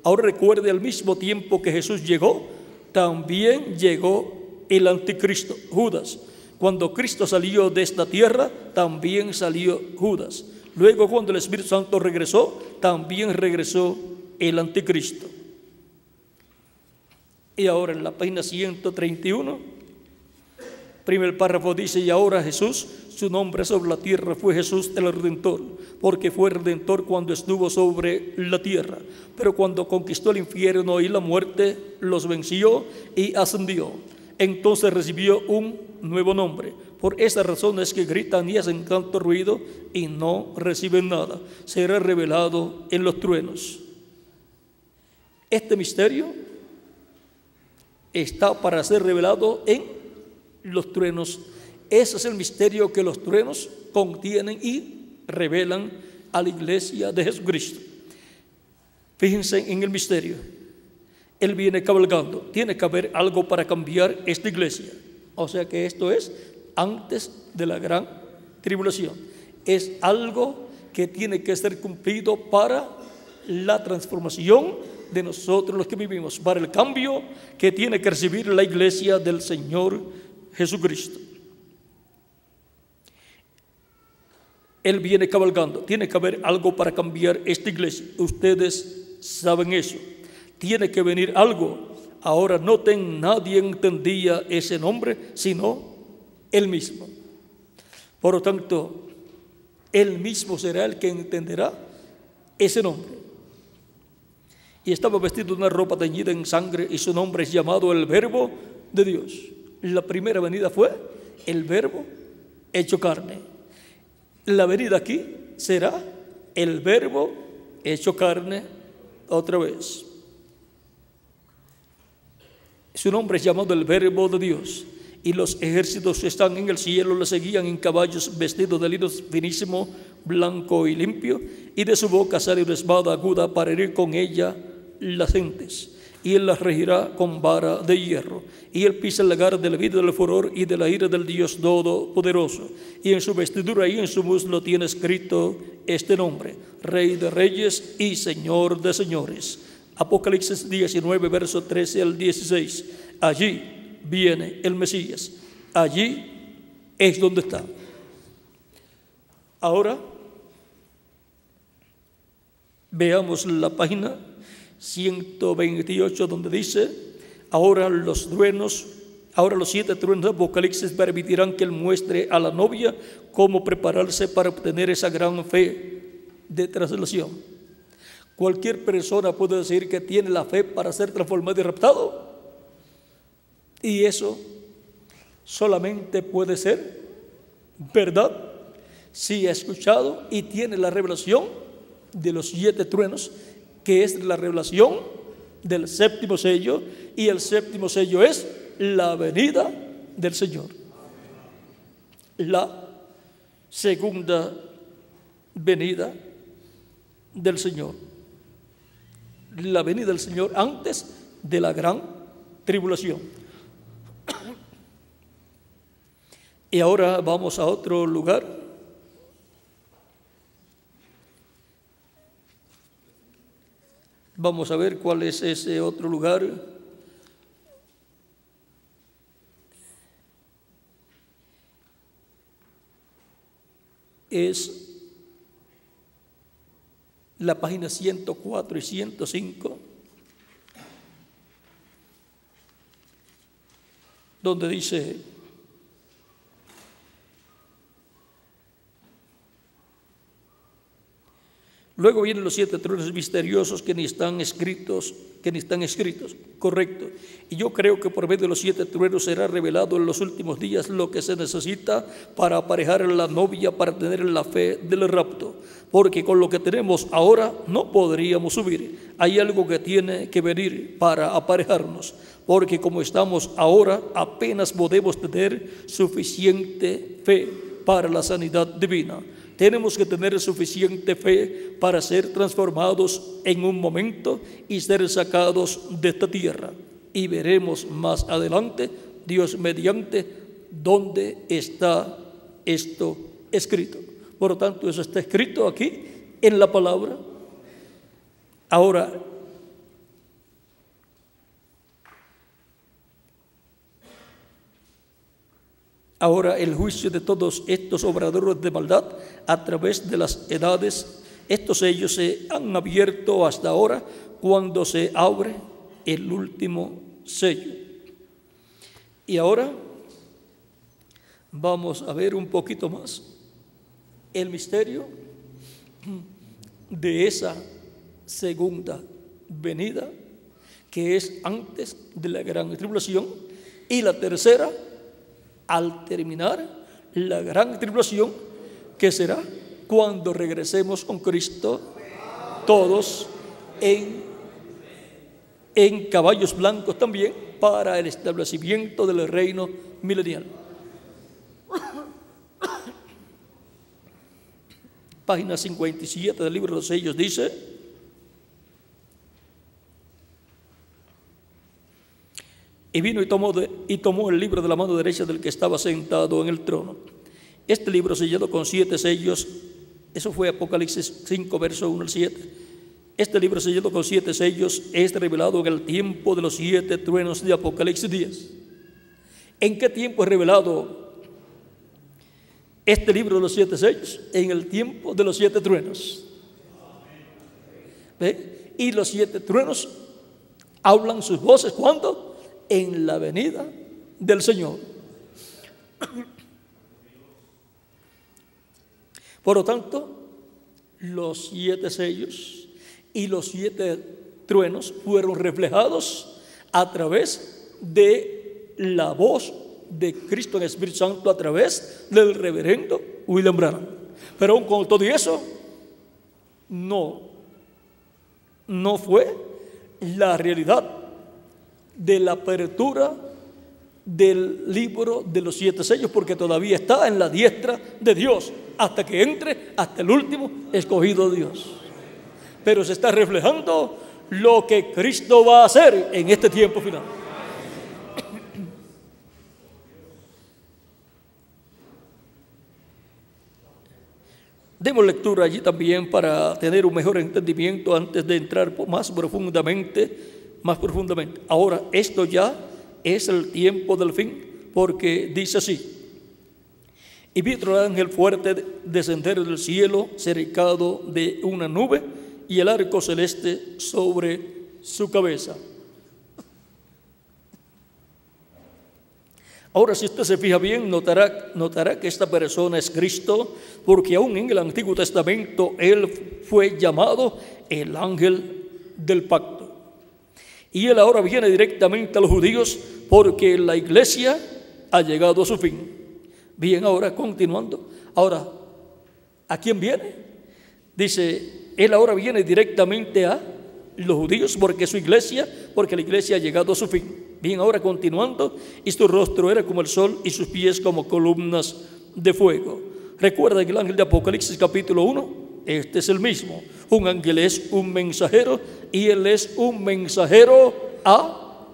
Ahora recuerde, al mismo tiempo que Jesús llegó, también llegó el anticristo, Judas. Cuando Cristo salió de esta tierra, también salió Judas. Luego, cuando el Espíritu Santo regresó, también regresó el anticristo. Y ahora en la página 131, primer párrafo dice: y ahora Jesús, su nombre sobre la tierra fue Jesús el Redentor, porque fue Redentor cuando estuvo sobre la tierra. Pero cuando conquistó el infierno y la muerte, los venció y ascendió. Entonces recibió un nuevo nombre. Por esa razón es que gritan y hacen tanto ruido y no reciben nada. Será revelado en los truenos. Este misterio está para ser revelado en los truenos, Ese es el misterio que los truenos contienen y revelan a la iglesia de Jesucristo. Fíjense en el misterio. Él viene cabalgando. Tiene que haber algo para cambiar esta iglesia. O sea que esto es antes de la gran tribulación. Es algo que tiene que ser cumplido para la transformación de nosotros los que vivimos, para el cambio que tiene que recibir la iglesia del Señor Jesucristo. Él viene cabalgando. Tiene que haber algo para cambiar esta iglesia. Ustedes saben eso. Tiene que venir algo. Ahora noten, nadie entendía ese nombre sino Él mismo. Por lo tanto, Él mismo será el que entenderá ese nombre. Y estaba vestido de una ropa teñida en sangre y su nombre es llamado el Verbo de Dios. La primera venida fue el Verbo hecho carne. La venida aquí será el Verbo hecho carne otra vez. Su nombre es llamado el Verbo de Dios. Y los ejércitos que están en el cielo le seguían en caballos vestidos de lino finísimo, blanco y limpio, y de su boca sale una espada aguda para herir con ella las gentes, y él las regirá con vara de hierro, y él pisa el lagar de la vida del furor y de la ira del Dios Todopoderoso, y en su vestidura y en su muslo tiene escrito este nombre: Rey de Reyes y Señor de Señores. Apocalipsis 19, verso 13 al 16. Allí viene el Mesías. Allí es donde está. Ahora veamos la página 128, donde dice: ahora los 7 truenos de Apocalipsis permitirán que él muestre a la novia cómo prepararse para obtener esa gran fe de traslación. Cualquier persona puede decir que tiene la fe para ser transformado y raptado, y eso solamente puede ser verdad si ha escuchado y tiene la revelación de los 7 truenos, que es la revelación del 7º sello, y el 7º sello es la venida del Señor, la segunda venida del Señor, la venida del Señor antes de la gran tribulación. Y ahora vamos a otro lugar. Vamos a ver cuál es ese otro lugar. Es la página 104 y 105, donde dice: luego vienen los 7 truenos misteriosos que ni están escritos, correcto. Y yo creo que por medio de los 7 truenos será revelado en los últimos días lo que se necesita para aparejar a la novia, para tener la fe del rapto. Porque con lo que tenemos ahora no podríamos subir. Hay algo que tiene que venir para aparejarnos. Porque como estamos ahora, apenas podemos tener suficiente fe para la sanidad divina. Tenemos que tener suficiente fe para ser transformados en un momento y ser sacados de esta tierra. Y veremos más adelante, Dios mediante, dónde está esto escrito. Por lo tanto, eso está escrito aquí en la palabra. Ahora el juicio de todos estos obradores de maldad a través de las edades, estos sellos se han abierto hasta ahora cuando se abre el último sello. Y ahora vamos a ver un poquito más el misterio de esa segunda venida, que es antes de la gran tribulación, y la tercera al terminar la gran tribulación, que será cuando regresemos con Cristo todos en caballos blancos también, para el establecimiento del reino milenial. página 57 del libro de los sellos, dice: y vino y tomó el libro de la mano derecha del que estaba sentado en el trono. Este libro sellado con 7 sellos, eso fue Apocalipsis 5, verso 1 al 7. Este libro sellado con 7 sellos es revelado en el tiempo de los 7 truenos de Apocalipsis 10. ¿En qué tiempo es revelado este libro de los 7 sellos? En el tiempo de los 7 truenos. ¿Ve? Y los 7 truenos hablan sus voces, ¿cuándo? En la venida del Señor. Por lo tanto, los 7 sellos y los 7 truenos fueron reflejados a través de la voz de Cristo en el Espíritu Santo, a través del reverendo William Branham. Pero aún con todo eso, no fue la realidad de la apertura del libro de los 7 sellos, porque todavía está en la diestra de Dios hasta que entre hasta el último escogido de Dios. Pero se está reflejando lo que Cristo va a hacer en este tiempo final. Demos lectura allí también para tener un mejor entendimiento antes de entrar más profundamente. Ahora, esto ya es el tiempo del fin, porque dice así: y vi otro ángel fuerte descender del cielo, cercado de una nube, y el arco celeste sobre su cabeza. Ahora, si usted se fija bien, notará que esta persona es Cristo, porque aún en el Antiguo Testamento él fue llamado el ángel del pacto. Y él ahora viene directamente a los judíos, porque la iglesia ha llegado a su fin. Bien, ahora continuando. Ahora, ¿a quién viene? Dice, él ahora viene directamente a los judíos, porque la iglesia ha llegado a su fin. Bien, ahora continuando, y su rostro era como el sol y sus pies como columnas de fuego. Recuerda que el ángel de Apocalipsis capítulo 1, este es el mismo. Un ángel es un mensajero, y él es un mensajero a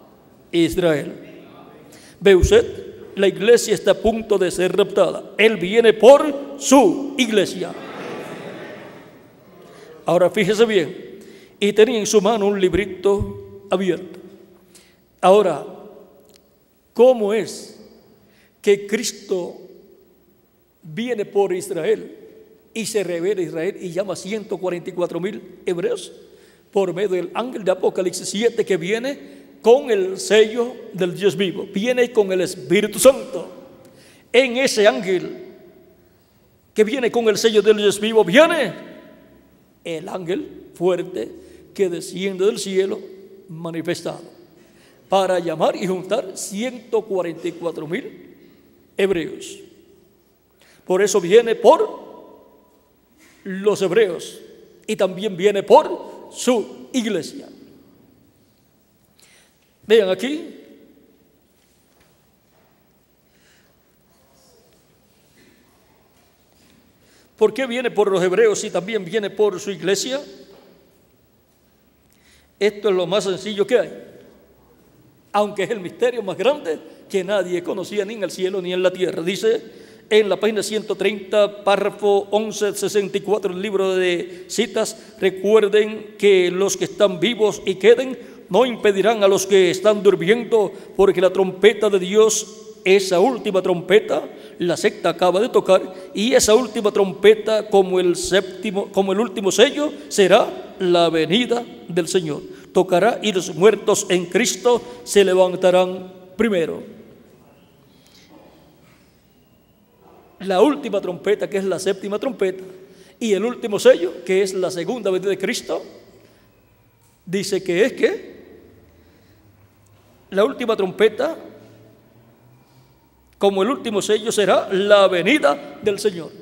Israel. Ve usted, la iglesia está a punto de ser raptada. Él viene por su iglesia. Ahora fíjese bien, y tenía en su mano un librito abierto. Ahora, ¿cómo es que Cristo viene por Israel y se revela a Israel y llama a 144,000 hebreos? Por medio del ángel de Apocalipsis 7, que viene con el sello del Dios vivo, viene con el Espíritu Santo. En ese ángel que viene con el sello del Dios vivo, viene el ángel fuerte que desciende del cielo manifestado para llamar y juntar 144,000 hebreos. Por eso viene por los hebreos y también viene por su iglesia. Vean aquí, ¿por qué viene por los hebreos y también viene por su iglesia? Esto es lo más sencillo que hay, aunque es el misterio más grande que nadie conocía ni en el cielo ni en la tierra. Dice en la página 130, párrafo 1164 del libro de citas: recuerden que los que están vivos y queden no impedirán a los que están durmiendo, porque la trompeta de Dios, esa última trompeta, la sexta acaba de tocar, y esa última trompeta, como el último sello, será la venida del Señor. Tocará y los muertos en Cristo se levantarán primero. La última trompeta, que es la séptima trompeta, y el último sello, que es la segunda venida de Cristo, dice que es que la última trompeta, como el último sello, será la venida del Señor.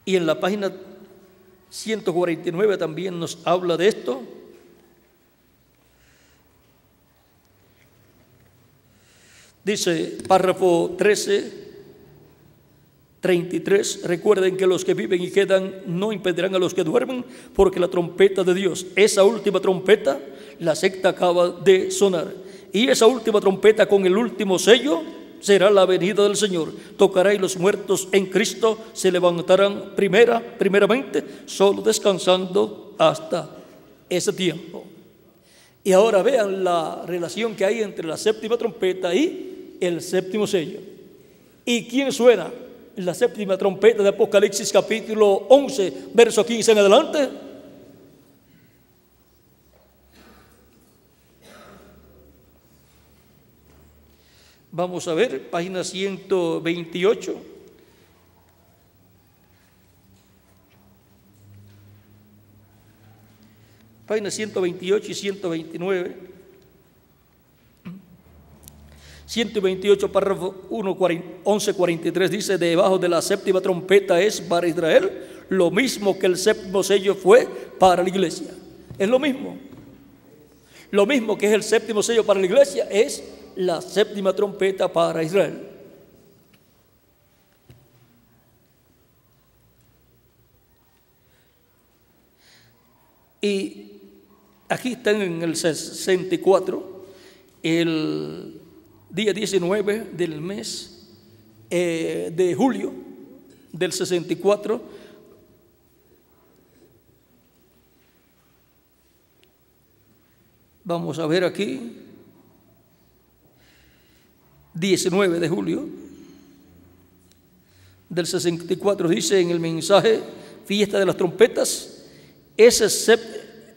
Y en la página 149 también nos habla de esto. Dice, párrafo 13, 33. Recuerden que los que viven y quedan no impedirán a los que duermen, porque la trompeta de Dios, esa última trompeta, la sexta acaba de sonar. Y esa última trompeta con el último sello será la venida del Señor. Tocará y los muertos en Cristo se levantarán primeramente, solo descansando hasta ese tiempo. Y ahora vean la relación que hay entre la séptima trompeta y el séptimo sello. ¿Y quién suena la séptima trompeta de Apocalipsis capítulo 11, verso 15 en adelante? Vamos a ver, página 128. Página 128 y 129. 128, párrafo 11:43 dice: debajo de la séptima trompeta es para Israel lo mismo que el séptimo sello fue para la iglesia. Es lo mismo. Lo mismo que es el séptimo sello para la iglesia es la séptima trompeta para Israel. Y aquí están en el 64, el día 19 del mes de julio del 64. Vamos a ver aquí, 19 de julio del 64, dice en el mensaje Fiesta de las Trompetas, ese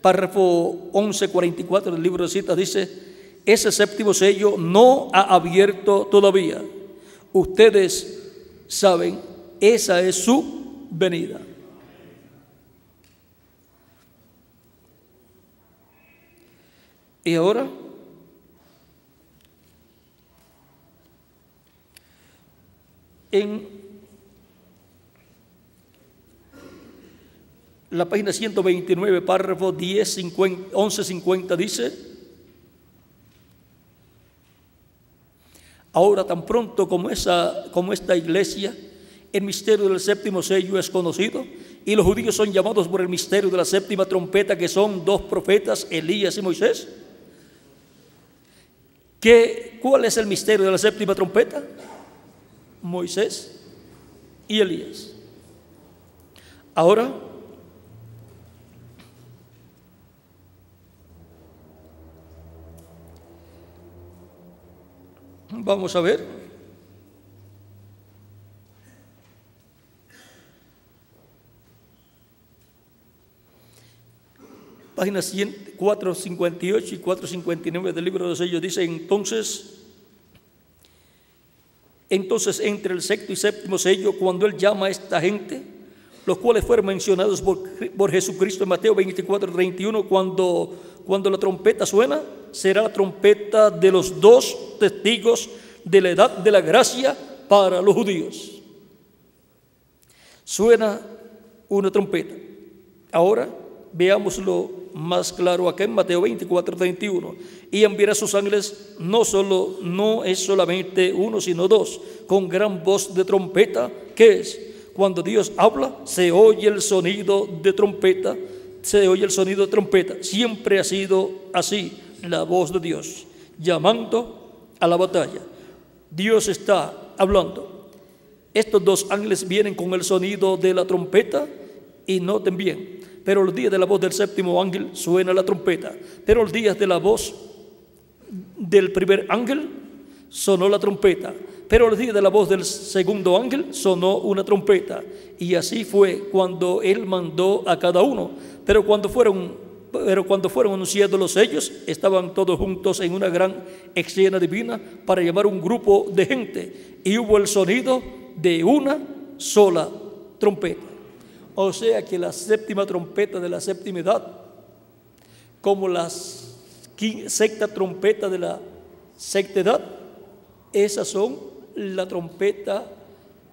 párrafo 11:44 del libro de citas dice: ese séptimo sello no ha abierto todavía. Ustedes saben, esa es su venida. Y ahora en la página 129, párrafo 11:50 dice: ahora tan pronto como esta iglesia, el misterio del séptimo sello es conocido, y los judíos son llamados por el misterio de la séptima trompeta, que son dos profetas, Elías y Moisés. ¿Cuál es el misterio de la séptima trompeta? Moisés y Elías. Ahora vamos a ver páginas 458 y 459 del libro de los sellos. Dice: entonces entre el sexto y séptimo sello, cuando él llama a esta gente, los cuales fueron mencionados por Jesucristo en Mateo 24:31, cuando la trompeta suena, será la trompeta de los dos testigos de la edad de la gracia para los judíos. Suena una trompeta. Ahora veámoslo más claro acá en Mateo 24:31. Y enviará sus ángeles, no es solamente uno, sino dos, con gran voz de trompeta. ¿Qué es? Cuando Dios habla, se oye el sonido de trompeta. Siempre ha sido así la voz de Dios, llamando a la batalla. Dios está hablando. Estos dos ángeles vienen con el sonido de la trompeta, y noten bien: pero los días de la voz del séptimo ángel suena la trompeta, pero los días de la voz del primer ángel sonó la trompeta, pero los días de la voz del segundo ángel sonó una trompeta. Y así fue cuando él mandó a cada uno. Pero cuando fueron anunciados los sellos, estaban todos juntos en una gran escena divina para llamar un grupo de gente, y hubo el sonido de una sola trompeta. O sea que la séptima trompeta de la séptima edad, como la sexta trompeta de la sexta edad, esas son la trompeta,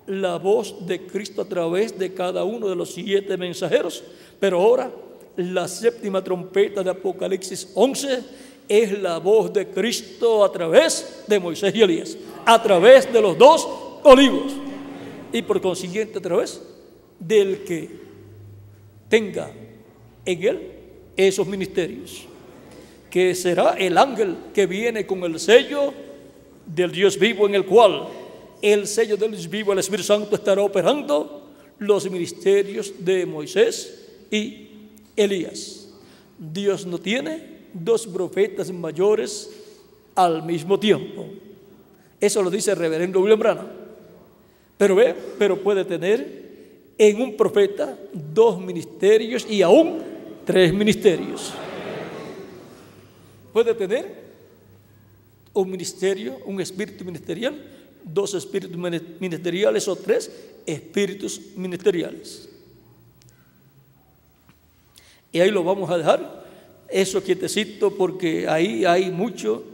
la voz de Cristo a través de cada uno de los 7 mensajeros. Pero ahora la séptima trompeta de Apocalipsis 11 es la voz de Cristo a través de Moisés y Elías, a través de los dos olivos. y por consiguiente a través del que tenga en él esos ministerios, que será el ángel que viene con el sello del Dios vivo, en el cual el sello del Dios vivo, el Espíritu Santo, estará operando los ministerios de Moisés y Elías. Dios no tiene dos profetas mayores al mismo tiempo. Eso lo dice el reverendo William Branham. Pero puede tener en un profeta dos ministerios y aún tres ministerios. Puede tener un ministerio, un espíritu ministerial, dos espíritus ministeriales o tres espíritus ministeriales. Y ahí lo vamos a dejar, eso quietecito, porque ahí hay mucho.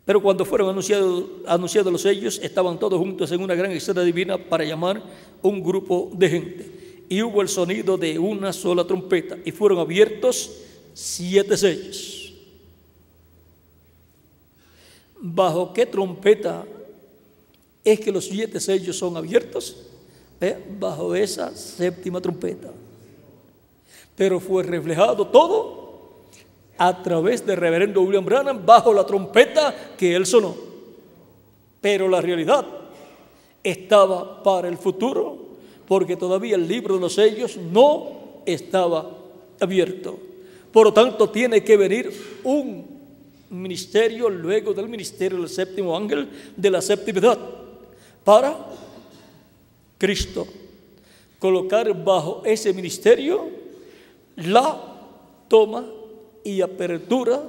Pero cuando fueron anunciados los sellos, estaban todos juntos en una gran escena divina para llamar un grupo de gente. Y hubo el sonido de una sola trompeta, y fueron abiertos 7 sellos. ¿Bajo qué trompeta es que los 7 sellos son abiertos? Bajo esa 7ª trompeta. Pero fue reflejado todo a través del reverendo William Branham bajo la trompeta que él sonó. Pero la realidad estaba para el futuro, porque todavía el libro de los sellos no estaba abierto. Por lo tanto, tiene que venir un ministerio luego del ministerio del 7º ángel de la 7ª edad para Cristo colocar bajo ese ministerio la toma y apertura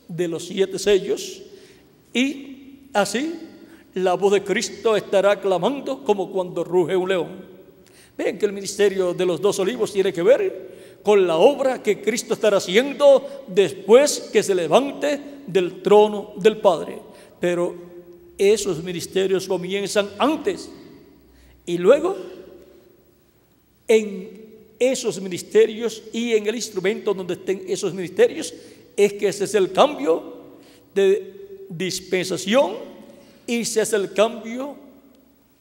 de los 7 sellos, y así la voz de Cristo estará clamando como cuando ruge un león. Ven que el ministerio de los 2 olivos tiene que ver con la obra que Cristo estará haciendo después que se levante del trono del Padre. Pero esos ministerios comienzan antes, y luego en esos ministerios y en el instrumento donde estén esos ministerios es que ese es el cambio de dispensación y se hace el cambio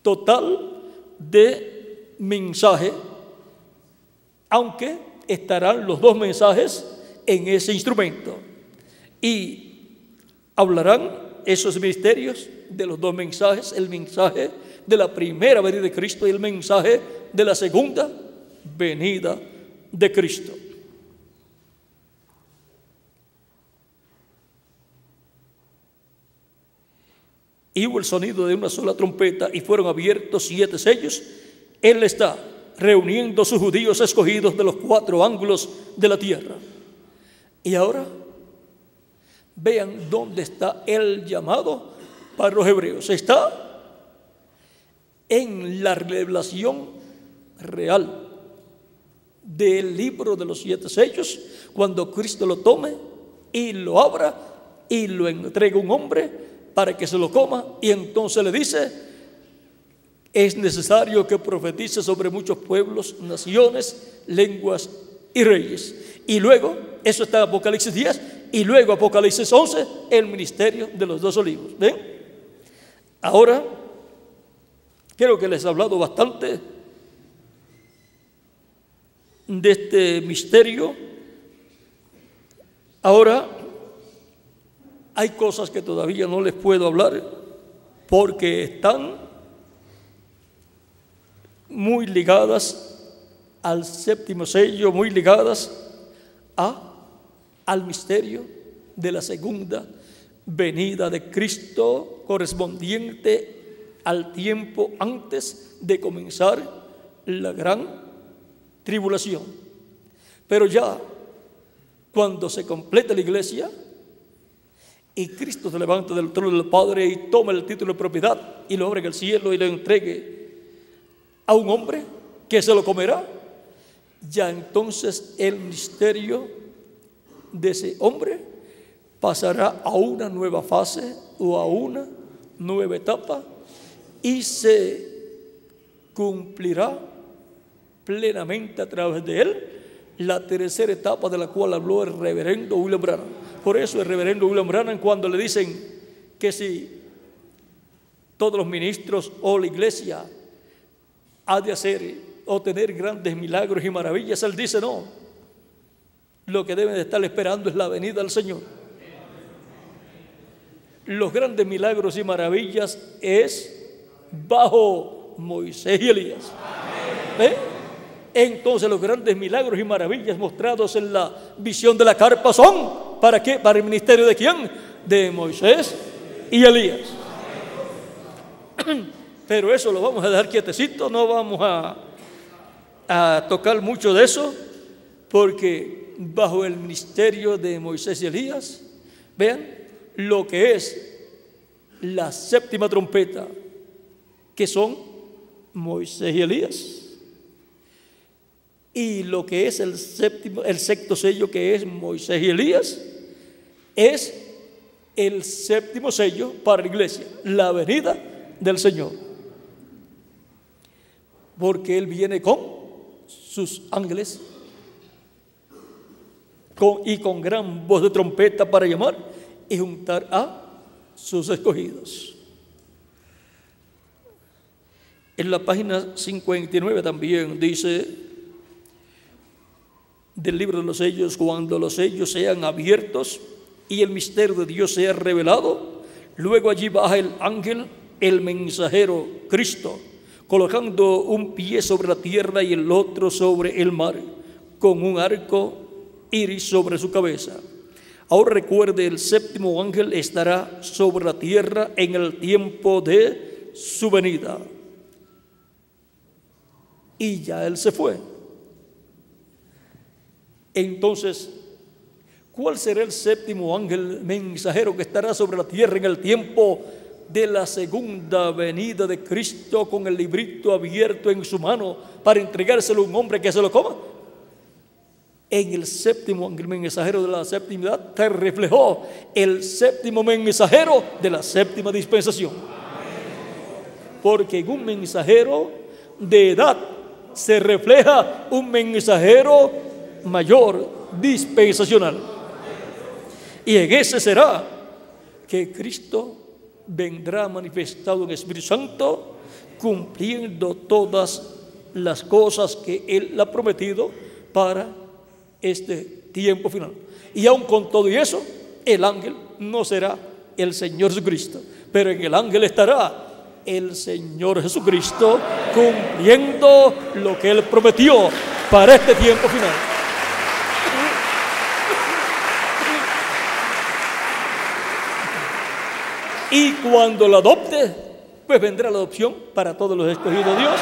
total de mensaje, aunque estarán los 2 mensajes en ese instrumento, y hablarán esos ministerios de los 2 mensajes, el mensaje de la primera venida de Cristo y el mensaje de la segunda venida de Cristo. Y hubo el sonido de una sola trompeta, y fueron abiertos 7 sellos. Él está reuniendo a sus judíos escogidos de los 4 ángulos de la tierra. Y ahora vean dónde está el llamado para los hebreos. Está en la revelación real del libro de los 7 sellos, cuando Cristo lo tome y lo abra y lo entregue a un hombre para que se lo coma, y entonces le dice: es necesario que profetice sobre muchos pueblos, naciones, lenguas y reyes. Y luego, eso está en Apocalipsis 10, y luego Apocalipsis 11, el ministerio de los 2 olivos. ¿Ven? Ahora creo que les he hablado bastante de este misterio. Ahora hay cosas que todavía no les puedo hablar porque están muy ligadas al 7º sello, muy ligadas al misterio de la segunda venida de Cristo, correspondiente al tiempo antes de comenzar la gran tribulación. Pero ya cuando se complete la iglesia y Cristo se levanta del trono del Padre y toma el título de propiedad y lo abre en el cielo y lo entregue a un hombre que se lo comerá, ya entonces el ministerio de ese hombre pasará a una nueva fase o a una nueva etapa y se cumplirá plenamente a través de él la tercera etapa de la cual habló el reverendo William Branham. Por eso el reverendo William Branham, cuando le dicen que si todos los ministros o la iglesia ha de hacer o tener grandes milagros y maravillas, él dice no, lo que deben de estar esperando es la venida del Señor. Los grandes milagros y maravillas es bajo Moisés y Elías. Entonces los grandes milagros y maravillas mostrados en la visión de la carpa son ¿para qué? Para el ministerio de ¿quién? De Moisés y Elías. Pero eso lo vamos a dejar quietecito, no vamos a tocar mucho de eso, porque bajo el ministerio de Moisés y Elías, vean lo que es la séptima trompeta, que son Moisés y Elías, y lo que es el sexto sello, que es Moisés y Elías, es el séptimo sello para la iglesia, la venida del Señor, porque Él viene con sus ángeles y con gran voz de trompeta para llamar y juntar a sus escogidos. En la página 59 también dice del libro de los sellos: cuando los sellos sean abiertos y el misterio de Dios sea revelado, luego allí baja el ángel, el mensajero Cristo, colocando un pie sobre la tierra y el otro sobre el mar, con un arco iris sobre su cabeza. Ahora recuerde, el séptimo ángel estará sobre la tierra en el tiempo de su venida. Y ya él se fue. Entonces, ¿cuál será el séptimo ángel mensajero que estará sobre la tierra en el tiempo de la segunda venida de Cristo, con el librito abierto en su mano para entregárselo a un hombre que se lo coma? En el séptimo ángel mensajero de la séptima edad te reflejó el séptimo mensajero de la séptima dispensación. Porque en un mensajero de edad se refleja un mensajero mayor, dispensacional. Y en ese será que Cristo vendrá manifestado en el Espíritu Santo, cumpliendo todas las cosas que Él ha prometido para este tiempo final. Y aun con todo y eso, el ángel no será el Señor Jesucristo, pero en el ángel estará el Señor Jesucristo, cumpliendo lo que Él prometió para este tiempo final. Y cuando lo adopte, pues vendrá la adopción para todos los escogidos de Dios,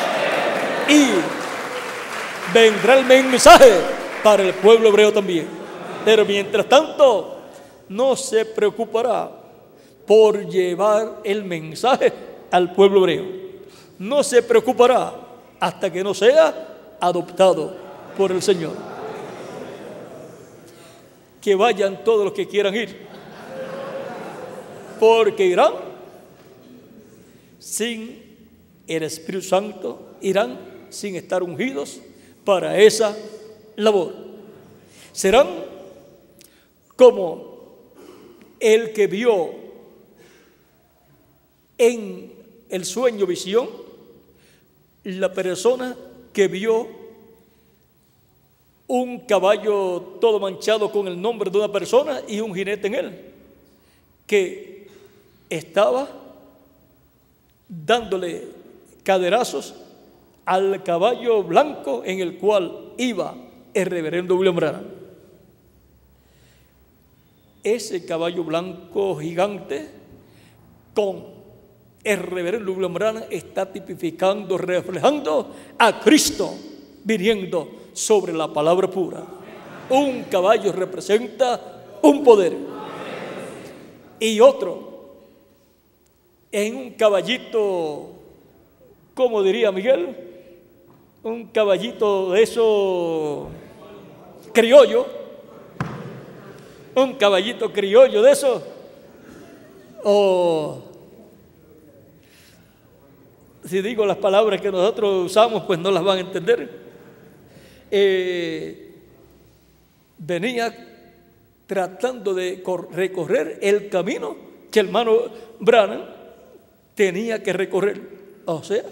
y vendrá el mensaje para el pueblo hebreo también. Pero mientras tanto, no se preocupará por llevar el mensaje al pueblo hebreo. No se preocupará hasta que no sea adoptado por el Señor. Que vayan todos los que quieran ir, porque irán sin el Espíritu Santo, irán sin estar ungidos para esa labor. Serán como el que vio en el sueño visión, la persona que vio un caballo todo manchado con el nombre de una persona y un jinete en él, que estaba dándole caderazos al caballo blanco en el cual iba el reverendo William Branham. Ese caballo blanco gigante con el reverendo William Branham está tipificando, reflejando a Cristo viniendo sobre la palabra pura. Un caballo representa un poder, y otro en un caballito, ¿cómo diría Miguel? Un caballito de eso criollo, un caballito criollo de eso, o si digo las palabras que nosotros usamos, pues no las van a entender. venía tratando de recorrer el camino que el hermano Branham tenía que recorrer. O sea,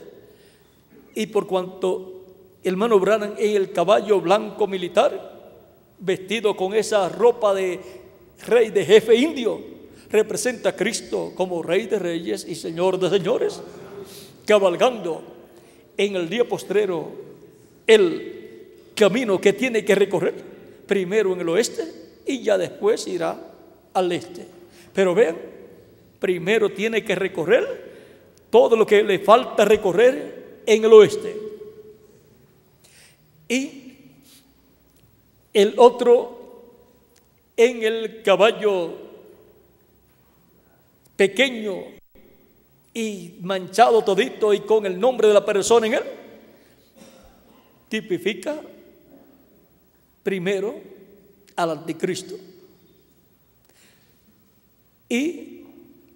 y por cuanto el hermano Branham en el caballo blanco militar, vestido con esa ropa de rey, de jefe indio, representa a Cristo como Rey de Reyes y Señor de Señores, cabalgando en el día postrero el camino que tiene que recorrer, primero en el oeste y ya después irá al este. Pero vean, primero tiene que recorrer todo lo que le falta recorrer en el oeste. Y el otro en el caballo pequeño y manchado todito y con el nombre de la persona en él, tipifica primero al anticristo. Y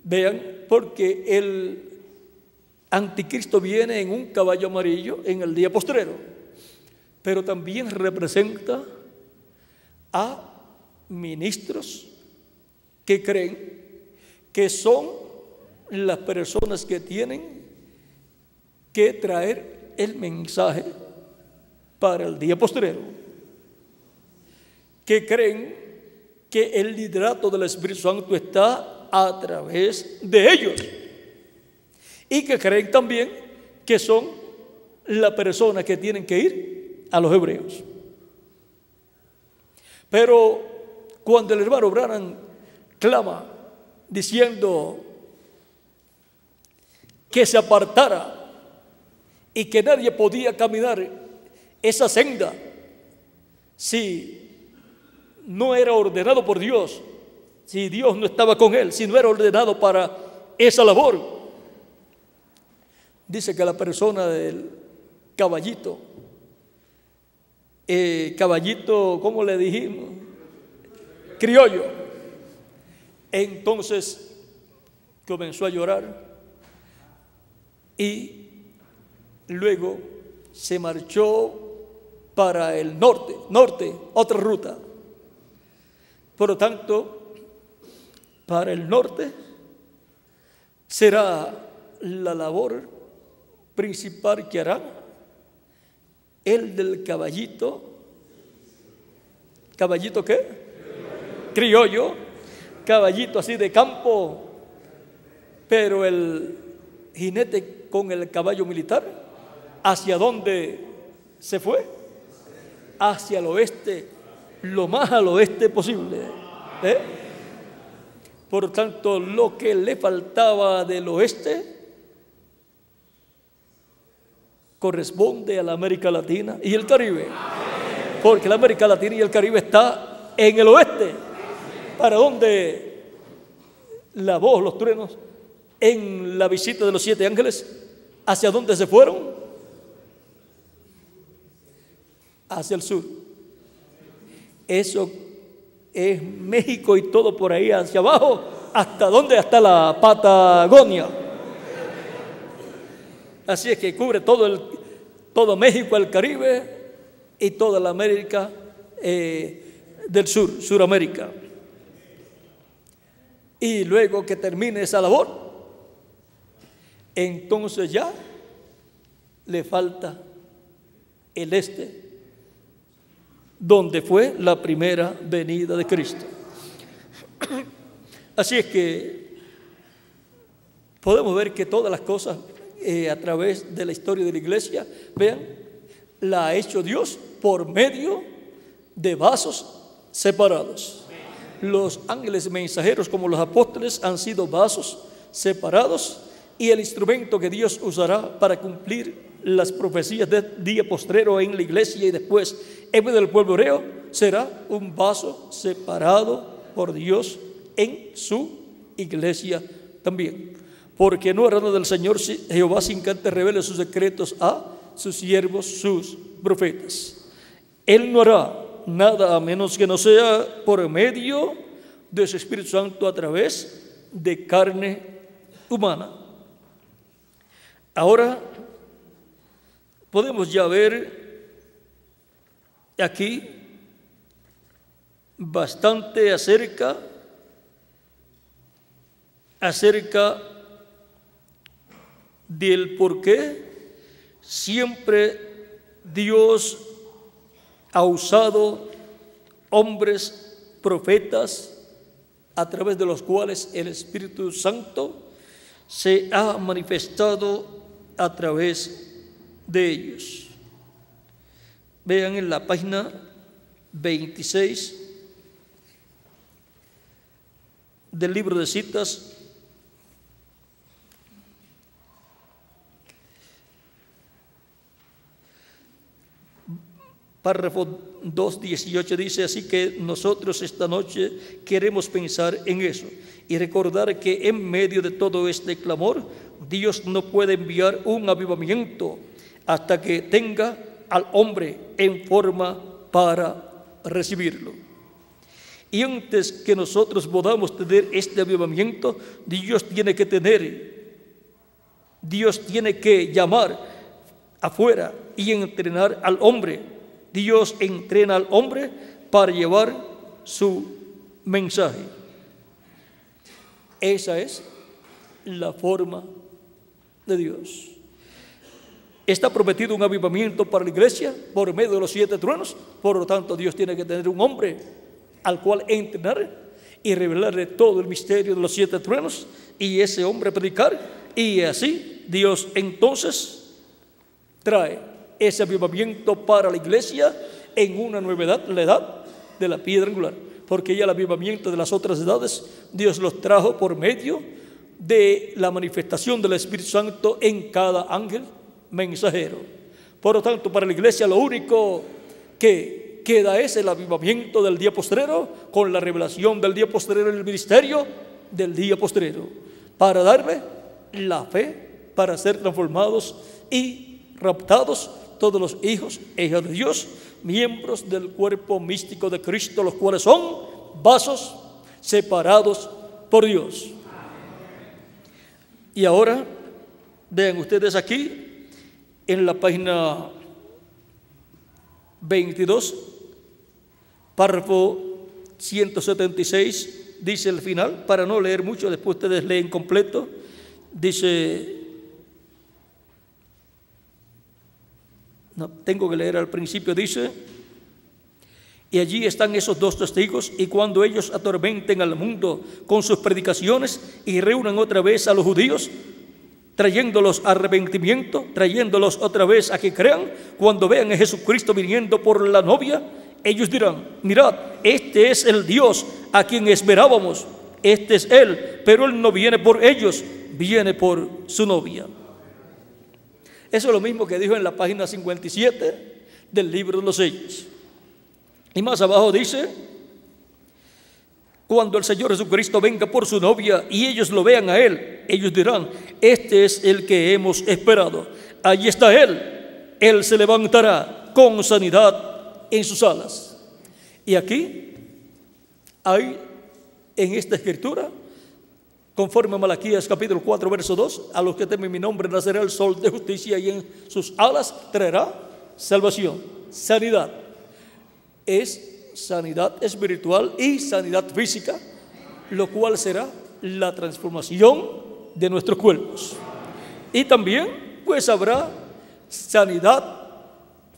vean, porque el anticristo viene en un caballo amarillo en el día postrero, pero también representa a ministros que creen que son las personas que tienen que traer el mensaje para el día postrero, que creen que el liderato del Espíritu Santo está a través de ellos y que creen también que son la persona que tienen que ir a los hebreos. Pero cuando el hermano Branham clama diciendo que se apartara y que nadie podía caminar esa senda si no era ordenado por Dios, si Dios no estaba con él, si no era ordenado para esa labor. Dice que la persona del caballito, ¿cómo le dijimos? Criollo. Entonces comenzó a llorar y luego se marchó para el norte, otra ruta. Por lo tanto, para el norte será la labor principal que hará el del caballito. ¿Caballito qué? Criollo. Caballito así de campo, pero el jinete con el caballo militar, ¿hacia dónde se fue? Hacia el oeste, lo más al oeste posible. Por tanto, lo que le faltaba del oeste corresponde a la América Latina y el Caribe, porque la América Latina y el Caribe está en el oeste, para donde la voz, los truenos en la visita de los 7 ángeles, ¿hacia dónde se fueron? Hacia el sur. Eso es México y todo por ahí hacia abajo. ¿Hasta dónde? Hasta la Patagonia. Así es que cubre todo México, el Caribe y toda la América del sur, Suramérica. Y luego que termine esa labor, entonces ya le falta el este, donde fue la primera venida de Cristo. Así es que podemos ver que todas las cosas a través de la historia de la iglesia, vean, la ha hecho Dios por medio de vasos separados. Los ángeles mensajeros como los apóstoles han sido vasos separados, y el instrumento que Dios usará para cumplir las profecías del día postrero en la iglesia y después en medio del pueblo hebreo será un vaso separado por Dios en su iglesia también. Porque no hará nada del Señor Jehová sin que antes revele sus secretos a sus siervos, sus profetas. Él no hará nada a menos que no sea por medio de su Espíritu Santo a través de carne humana. Ahora podemos ya ver aquí bastante acerca del por qué siempre Dios ha usado hombres, profetas, a través de los cuales el Espíritu Santo se ha manifestado a través de ellos. Vean en la página 26 del libro de citas, párrafo 2:18 dice: así que nosotros esta noche queremos pensar en eso y recordar que en medio de todo este clamor, Dios no puede enviar un avivamiento hasta que tenga al hombre en forma para recibirlo. Y antes que nosotros podamos tener este avivamiento, Dios tiene que llamar afuera y entrenar al hombre. Dios entrena al hombre para llevar su mensaje. Esa es la forma de Dios. Está prometido un avivamiento para la iglesia por medio de los 7 truenos. Por lo tanto, Dios tiene que tener un hombre al cual entrenar y revelarle todo el misterio de los 7 truenos, y ese hombre predicar, y así Dios entonces trae ese avivamiento para la iglesia en una nueva edad, la edad de la piedra angular, porque ya el avivamiento de las otras edades Dios los trajo por medio de la manifestación del Espíritu Santo en cada ángel mensajero. Por lo tanto, para la iglesia lo único que queda es el avivamiento del día postrero, con la revelación del día postrero en el ministerio del día postrero, para darle la fe, para ser transformados y raptados todos los hijos e hijas de Dios, miembros del cuerpo místico de Cristo, los cuales son vasos separados por Dios. Y ahora vean ustedes aquí en la página 22, párrafo 176, dice el final, para no leer mucho, después ustedes leen completo, dice, no, tengo que leer al principio, dice: y allí están esos 2 testigos, y cuando ellos atormenten al mundo con sus predicaciones y reúnan otra vez a los judíos, trayéndolos a arrepentimiento, trayéndolos otra vez a que crean, cuando vean a Jesucristo viniendo por la novia, ellos dirán: mirad, este es el Dios a quien esperábamos, este es Él, pero Él no viene por ellos, viene por su novia. Eso es lo mismo que dijo en la página 57 del libro de los sellos. Y más abajo dice: cuando el Señor Jesucristo venga por su novia y ellos lo vean a Él, ellos dirán: este es el que hemos esperado. Allí está Él se levantará con sanidad en sus alas. Y aquí hay en esta escritura, conforme a Malaquías capítulo 4 verso 2, a los que temen mi nombre nacerá el sol de justicia y en sus alas traerá salvación, sanidad. Es sanidad espiritual y sanidad física, lo cual será la transformación de nuestros cuerpos. Y también pues habrá sanidad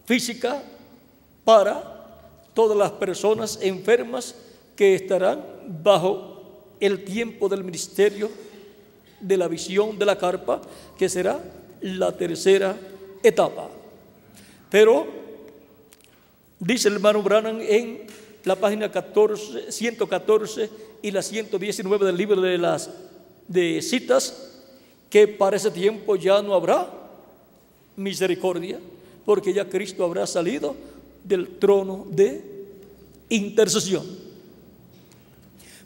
física para todas las personas enfermas que estarán bajo el tiempo del ministerio de la visión de la carpa, que será la tercera etapa. Pero dice el hermano Branham en la página 114 y la 119 del libro de citas, que para ese tiempo ya no habrá misericordia, porque ya Cristo habrá salido del trono de intercesión.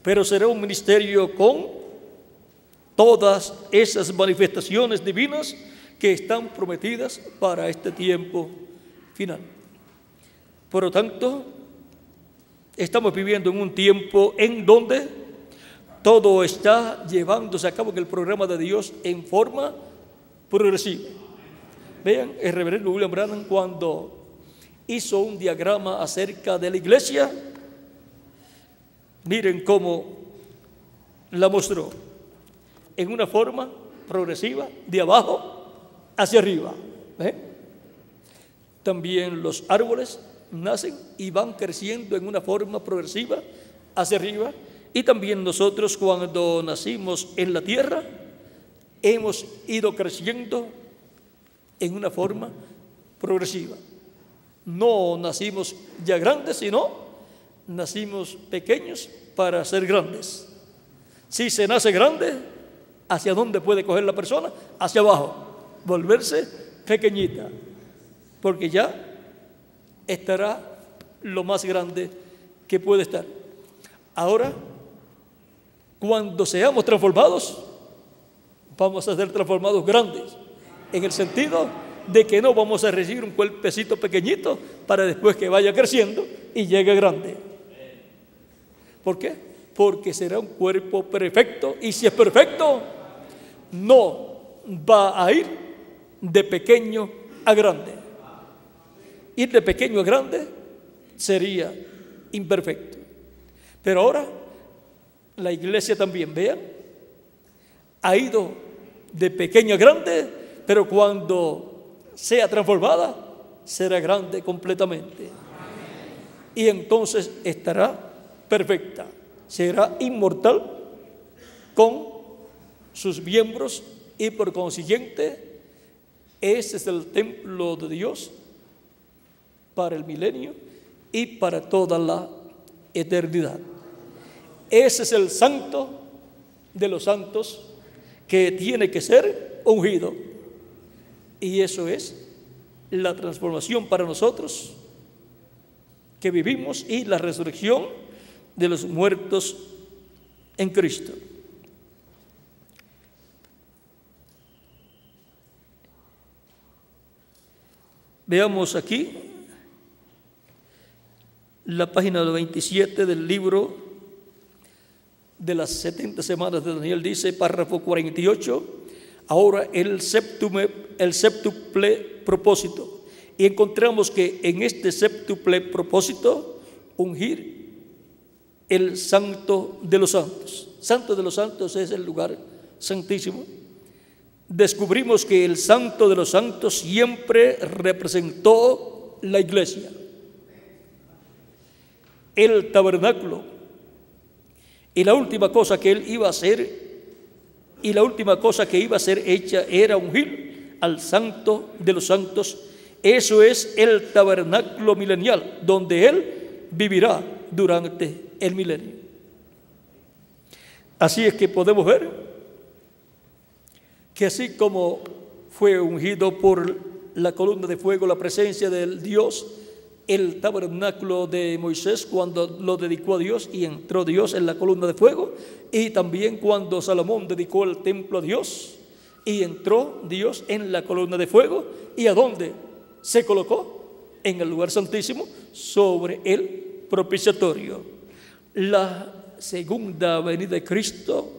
Pero será un ministerio con todas esas manifestaciones divinas que están prometidas para este tiempo final. Por lo tanto, estamos viviendo en un tiempo en donde todo está llevándose a cabo en el programa de Dios en forma progresiva. Vean, el reverendo William Branham, cuando hizo un diagrama acerca de la iglesia, Miren cómo la mostró, en una forma progresiva, de abajo hacia arriba. También los árboles nacen y van creciendo en una forma progresiva hacia arriba. Y también nosotros, cuando nacimos en la tierra, hemos ido creciendo en una forma progresiva. No nacimos ya grandes, sino nacimos pequeños para ser grandes. Si se nace grande, ¿hacia dónde puede coger la persona? Hacia abajo, volverse pequeñita, porque ya estará lo más grande que puede estar. Ahora, cuando seamos transformados, vamos a ser transformados grandes, en el sentido de que no vamos a recibir un cuerpecito pequeñito para después que vaya creciendo y llegue grande. ¿Por qué? Porque será un cuerpo perfecto, y si es perfecto, no va a ir de pequeño a grande. Ir de pequeño a grande sería imperfecto. Pero ahora la iglesia también, vean, ha ido de pequeño a grande, pero cuando sea transformada, será grande completamente. Y entonces estará perfecta, será inmortal con sus miembros, y por consiguiente, ese es el templo de Dios para el milenio y para toda la eternidad. Ese es el santo de los santos que tiene que ser ungido. Y eso es la transformación para nosotros que vivimos y la resurrección de los muertos en Cristo. Veamos aquí la página 27 del libro de las 70 semanas de Daniel. Dice, párrafo 48, ahora el séptuple propósito. Y encontramos que en este séptuple propósito, ungir el santo de los santos. Santo de los santos es el lugar santísimo. Descubrimos que el santo de los santos siempre representó la iglesia, el tabernáculo. Y la última cosa que él iba a hacer, y la última cosa que iba a ser hecha, era ungir al santo de los santos. Eso es el tabernáculo milenial, donde él vivirá durante el milenio. Así es que podemos ver que así como fue ungido por la columna de fuego, la presencia del Dios, el tabernáculo de Moisés cuando lo dedicó a Dios y entró Dios en la columna de fuego, y también cuando Salomón dedicó el templo a Dios y entró Dios en la columna de fuego, ¿y a dónde se colocó? En el lugar santísimo, sobre el propiciatorio. La segunda venida de Cristo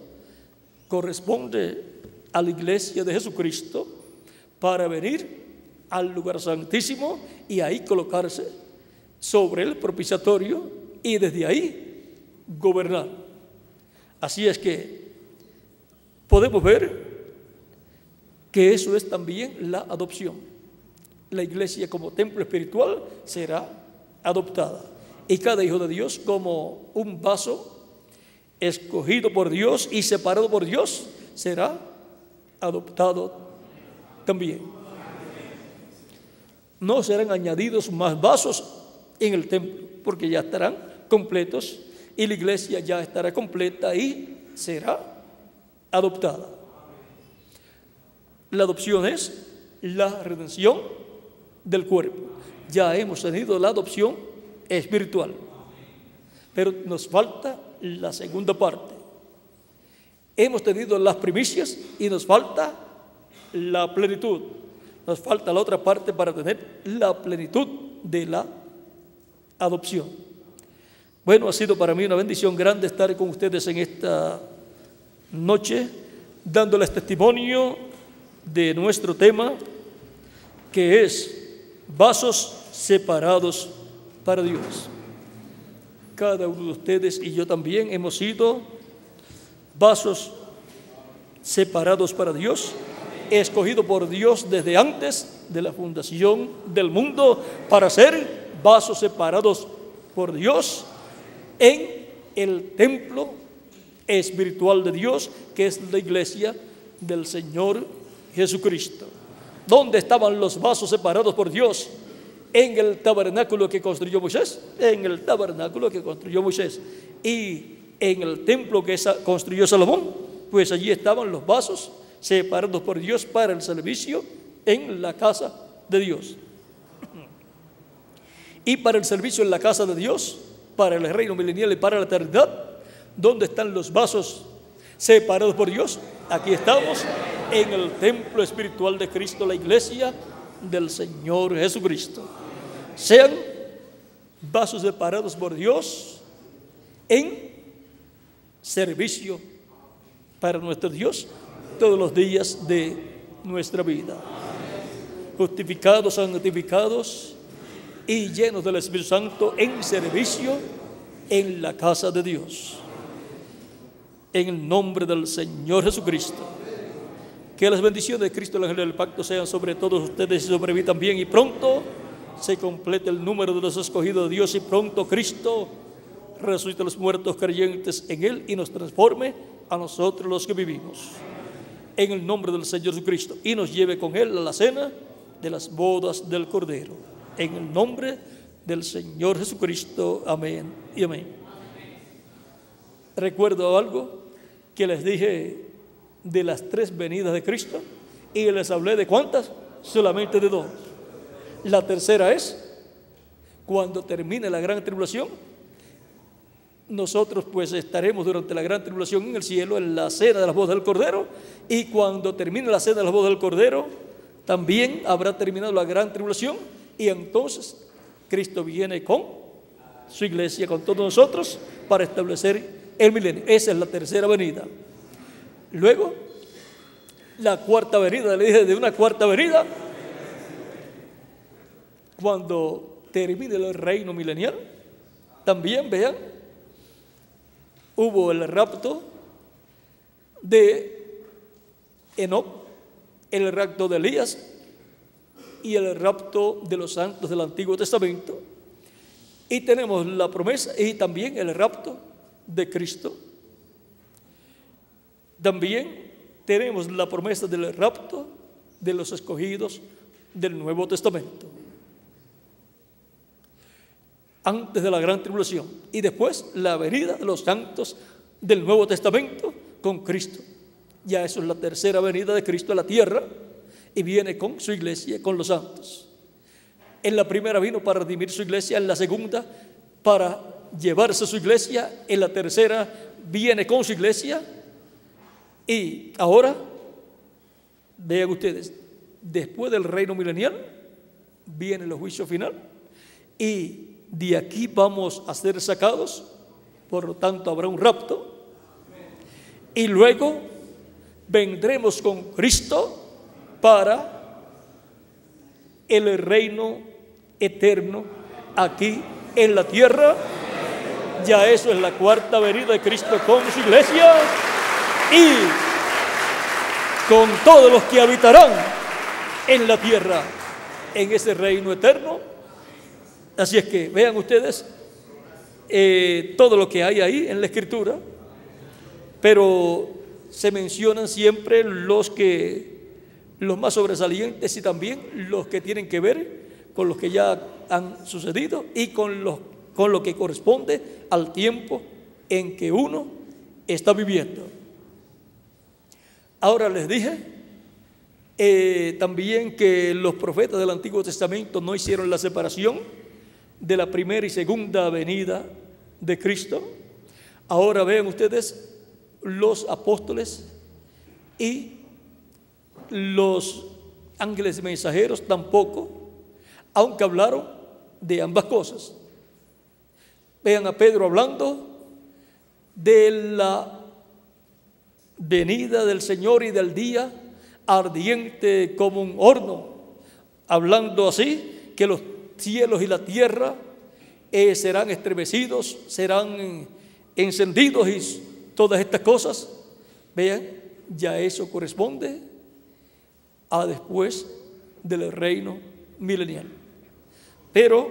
corresponde a la iglesia de Jesucristo para venir al lugar santísimo y ahí colocarse sobre el propiciatorio y desde ahí gobernar. Así es que podemos ver que eso es también la adopción. La iglesia como templo espiritual será adoptada, y cada hijo de Dios como un vaso escogido por Dios y separado por Dios será adoptado también. No serán añadidos más vasos en el templo, porque ya estarán completos y la iglesia ya estará completa y será adoptada. La adopción es la redención del cuerpo. Ya hemos tenido la adopción espiritual, pero nos falta la segunda parte. Hemos tenido las primicias y nos falta la plenitud. Nos falta la otra parte para tener la plenitud de la adopción. Bueno, ha sido para mí una bendición grande estar con ustedes en esta noche, dándoles testimonio de nuestro tema, que es vasos separados para Dios. cada uno de ustedes y yo también hemos sido vasos separados para Dios, escogido por Dios desde antes de la fundación del mundo para ser vasos separados por Dios en el templo espiritual de Dios, que es la iglesia del Señor Jesucristo. ¿Dónde estaban los vasos separados por Dios? En el tabernáculo que construyó Moisés, en el tabernáculo que construyó Moisés, y en el templo que construyó Salomón, pues allí estaban los vasos separados por Dios para el servicio en la casa de Dios. Y para el servicio en la casa de Dios, para el reino milenial y para la eternidad, ¿dónde están los vasos separados por Dios? Aquí estamos, en el templo espiritual de Cristo, la iglesia del Señor Jesucristo. Sean vasos separados por Dios en servicio para nuestro Dios todos los días de nuestra vida. Justificados, santificados y llenos del Espíritu Santo en servicio en la casa de Dios. En el nombre del Señor Jesucristo. Que las bendiciones de Cristo, el ángel del pacto, sean sobre todos ustedes y sobre mí también. Y pronto se complete el número de los escogidos de Dios. Y pronto Cristo resucite a los muertos creyentes en Él y nos transforme a nosotros los que vivimos. En el nombre del Señor Jesucristo. Y nos lleve con Él a la cena de las bodas del Cordero. En el nombre del Señor Jesucristo. Amén y amén. Recuerdo algo que les dije de las 3 venidas de Cristo y les hablé de ¿cuántas? Solamente de 2. La tercera es cuando termine la gran tribulación. Nosotros pues estaremos durante la gran tribulación en el cielo en la cena de las bodas del Cordero, y cuando termine la cena de las bodas del Cordero también habrá terminado la gran tribulación, y entonces Cristo viene con su iglesia, con todos nosotros, para establecer el milenio. Esa es la tercera venida. Luego, la cuarta venida, le dije de una cuarta venida, cuando termine el reino milenial, también vean, hubo el rapto de Enoc, el rapto de Elías y el rapto de los santos del Antiguo Testamento. Y tenemos la promesa y también el rapto de Cristo. También tenemos la promesa del rapto de los escogidos del Nuevo Testamento, antes de la gran tribulación, y después la venida de los santos del Nuevo Testamento con Cristo. Ya eso es la tercera venida de Cristo a la tierra, y viene con su iglesia, con los santos. En la primera vino para redimir su iglesia, en la segunda para llevarse a su iglesia, en la tercera viene con su iglesia. Y ahora, vean ustedes, después del reino milenial viene el juicio final, y de aquí vamos a ser sacados, por lo tanto habrá un rapto, y luego vendremos con Cristo para el reino eterno aquí en la tierra. Ya eso es la cuarta venida de Cristo con su iglesia y con todos los que habitarán en la tierra en ese reino eterno. Así es que vean ustedes todo lo que hay ahí en la Escritura, pero se mencionan siempre los más sobresalientes y también los que tienen que ver con los que ya han sucedido y con lo que corresponde al tiempo en que uno está viviendo. Ahora les dije también que los profetas del Antiguo Testamento no hicieron la separación de la primera y segunda venida de Cristo. Ahora vean ustedes, los apóstoles y los ángeles mensajeros tampoco, aunque hablaron de ambas cosas. Vean a Pedro hablando de la venida del Señor y del día ardiente como un horno, hablando así que los cielos y la tierra serán estremecidos, serán encendidos y todas estas cosas. Vean, ya eso corresponde a después del reino milenial. Pero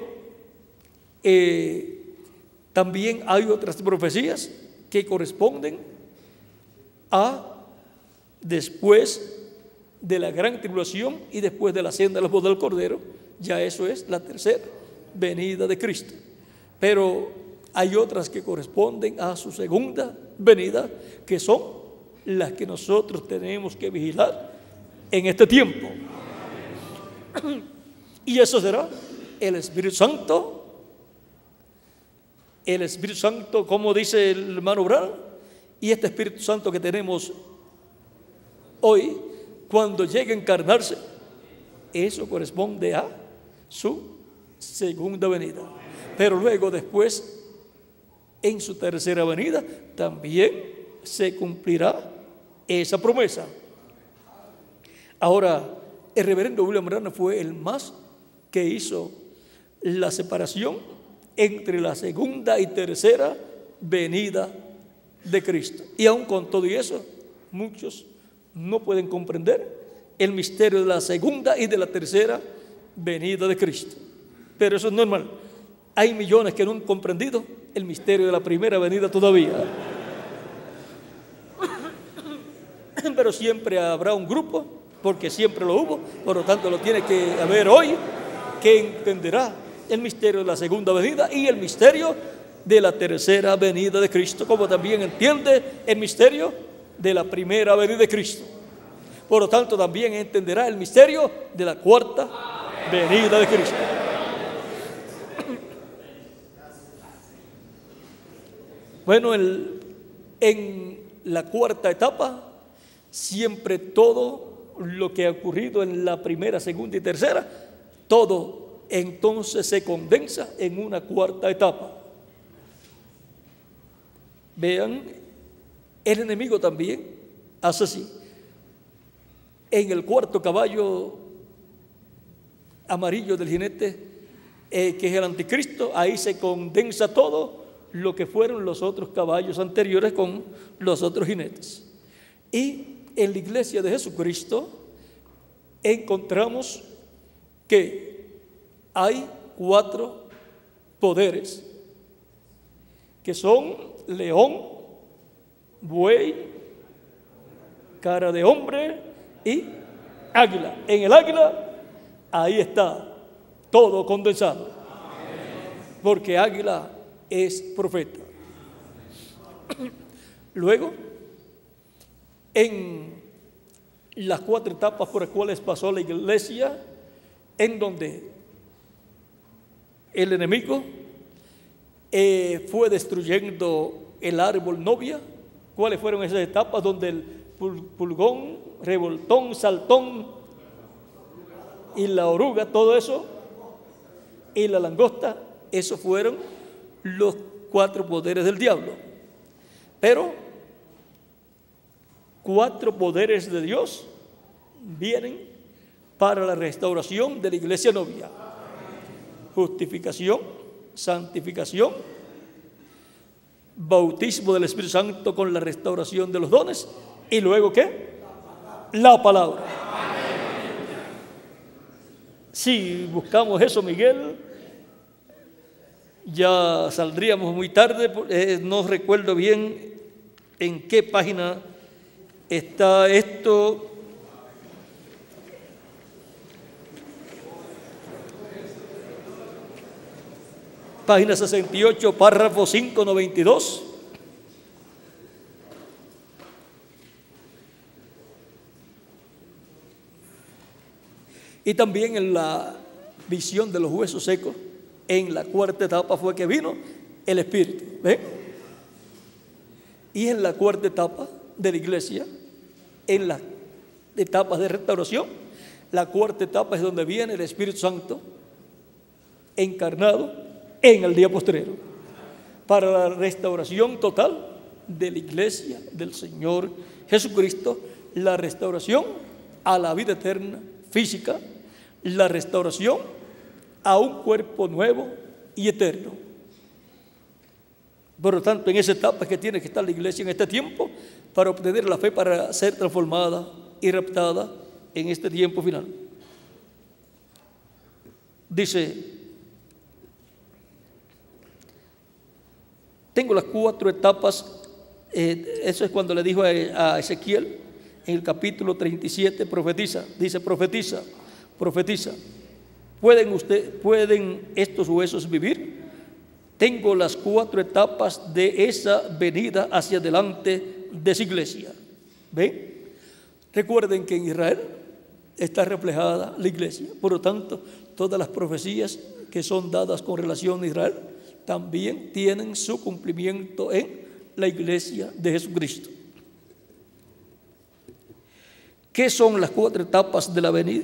también hay otras profecías que corresponden a después de la gran tribulación y después de la cena de la boda del Cordero. Ya eso es la tercera venida de Cristo. Pero hay otras que corresponden a su segunda venida, que son las que nosotros tenemos que vigilar en este tiempo. Y eso será el Espíritu Santo. El Espíritu Santo, como dice el hermano Branham, y este Espíritu Santo que tenemos hoy, cuando llegue a encarnarse, eso corresponde a su segunda venida. Pero luego, después, en su tercera venida, también se cumplirá esa promesa. Ahora, el reverendo William Branham fue el más que hizo la separación entre la segunda y tercera venida de Cristo. Y aun con todo y eso, muchos no pueden comprender el misterio de la segunda y de la tercera venida de Cristo. Pero eso es normal. Hay millones que no han comprendido el misterio de la primera venida todavía. Pero siempre habrá un grupo, porque siempre lo hubo, por lo tanto lo tiene que haber hoy, que entenderá el misterio de la segunda venida y el misterio de la tercera venida de Cristo, como también entiende el misterio de la primera venida de Cristo. Por lo tanto, también entenderá el misterio de la cuarta venida de Cristo. Bueno, en la cuarta etapa, siempre todo lo que ha ocurrido en la primera, segunda y tercera, todo entonces se condensa en una cuarta etapa. Vean, el enemigo también hace así. En el cuarto caballo amarillo del jinete, que es el anticristo, ahí se condensa todo lo que fueron los otros caballos anteriores con los otros jinetes. Y en la iglesia de Jesucristo encontramos que hay 4 poderes, que son león, buey, cara de hombre y águila. En el águila, ahí está todo condensado, porque águila es profeta. Luego, en las 4 etapas por las cuales pasó la iglesia, en donde el enemigo fue destruyendo el árbol novia. ¿Cuáles fueron esas etapas? Donde el pulgón, revoltón, saltón y la oruga, todo eso, y la langosta, esos fueron los 4 poderes del diablo. Pero 4 poderes de Dios vienen para la restauración de la iglesia novia: justificación, santificación, bautismo del Espíritu Santo con la restauración de los dones, y luego ¿qué? La palabra. Si buscamos eso, Miguel, ya saldríamos muy tarde. No recuerdo bien en qué página está esto. Página 68, párrafo 592. Y también en la visión de los huesos secos, en la 4ª etapa fue que vino el Espíritu. ¿Ven? Y en la 4ª etapa de la iglesia, en las etapas de restauración, la 4ª etapa es donde viene el Espíritu Santo encarnado en el día postrero, para la restauración total de la iglesia del Señor Jesucristo, la restauración a la vida eterna física, la restauración a un cuerpo nuevo y eterno. Por lo tanto, en esa etapa es que tiene que estar la iglesia en este tiempo para obtener la fe, para ser transformada y raptada en este tiempo final. Dice, tengo las 4 etapas. Eso es cuando le dijo a Ezequiel en el capítulo 37, profetiza. Dice, profetiza, profetiza. ¿Pueden estos huesos vivir? Tengo las 4 etapas de esa venida hacia adelante de esa iglesia. ¿Ven? Recuerden que en Israel está reflejada la iglesia. Por lo tanto, todas las profecías que son dadas con relación a Israel también tienen su cumplimiento en la iglesia de Jesucristo. ¿Qué son las 4 etapas de la venida?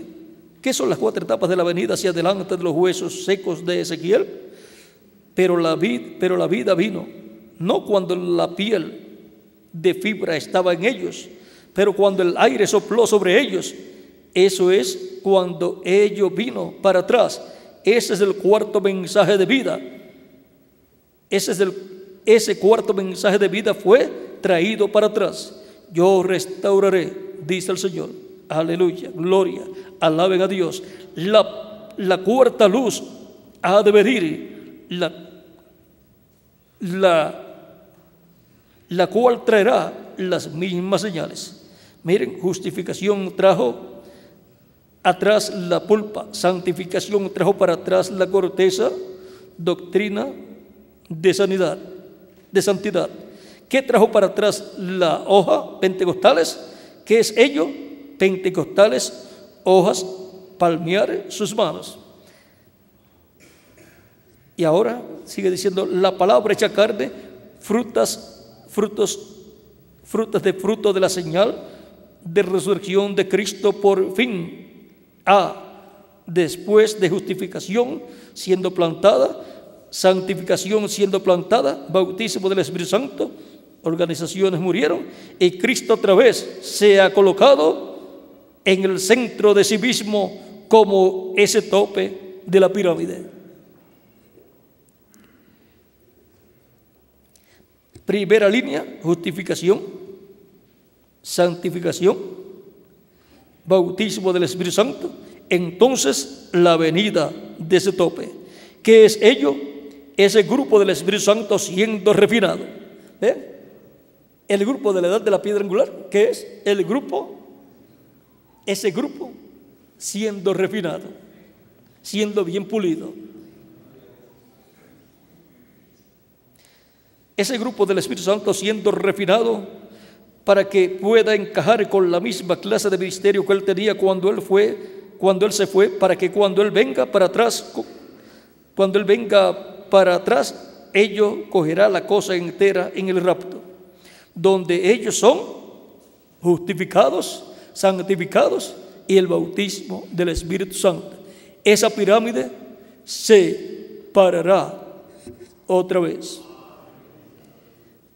¿Qué son las 4 etapas de la venida hacia adelante de los huesos secos de Ezequiel? Pero la vida vino, no cuando la piel de fibra estaba en ellos, pero cuando el aire sopló sobre ellos. Eso es cuando ello vino para atrás. Ese es el 4º mensaje de vida. Ese 4º mensaje de vida fue traído para atrás. Yo restauraré, dice el Señor. Aleluya, gloria, alaben a Dios. La 4ª luz ha de venir, la cual traerá las mismas señales. Miren, justificación trajo atrás la pulpa, santificación trajo para atrás la corteza, doctrina de sanidad, de santidad. ¿Qué trajo para atrás la hoja? Pentecostales. ¿Qué es ello? Pentecostales, hojas, palmear sus manos. Y ahora sigue diciendo, la palabra hecha carne, frutas de fruto de la señal de resurrección de Cristo por fin. Después de justificación siendo plantada, santificación siendo plantada, bautismo del Espíritu Santo, organizaciones murieron y Cristo otra vez se ha colocado en el centro de sí mismo como ese tope de la pirámide. Primera línea, justificación, santificación, bautismo del Espíritu Santo, entonces la venida de ese tope. ¿Qué es ello? Ese grupo del Espíritu Santo siendo refinado. ¿Ven? El grupo de la edad de la piedra angular, ¿qué es? Ese grupo siendo refinado, siendo bien pulido. Ese grupo del Espíritu Santo siendo refinado para que pueda encajar con la misma clase de ministerio que él tenía cuando él se fue, para que cuando él venga para atrás, ello cogerá la cosa entera en el rapto, donde ellos son justificados, santificados y el bautismo del Espíritu Santo. Esa pirámide se parará otra vez.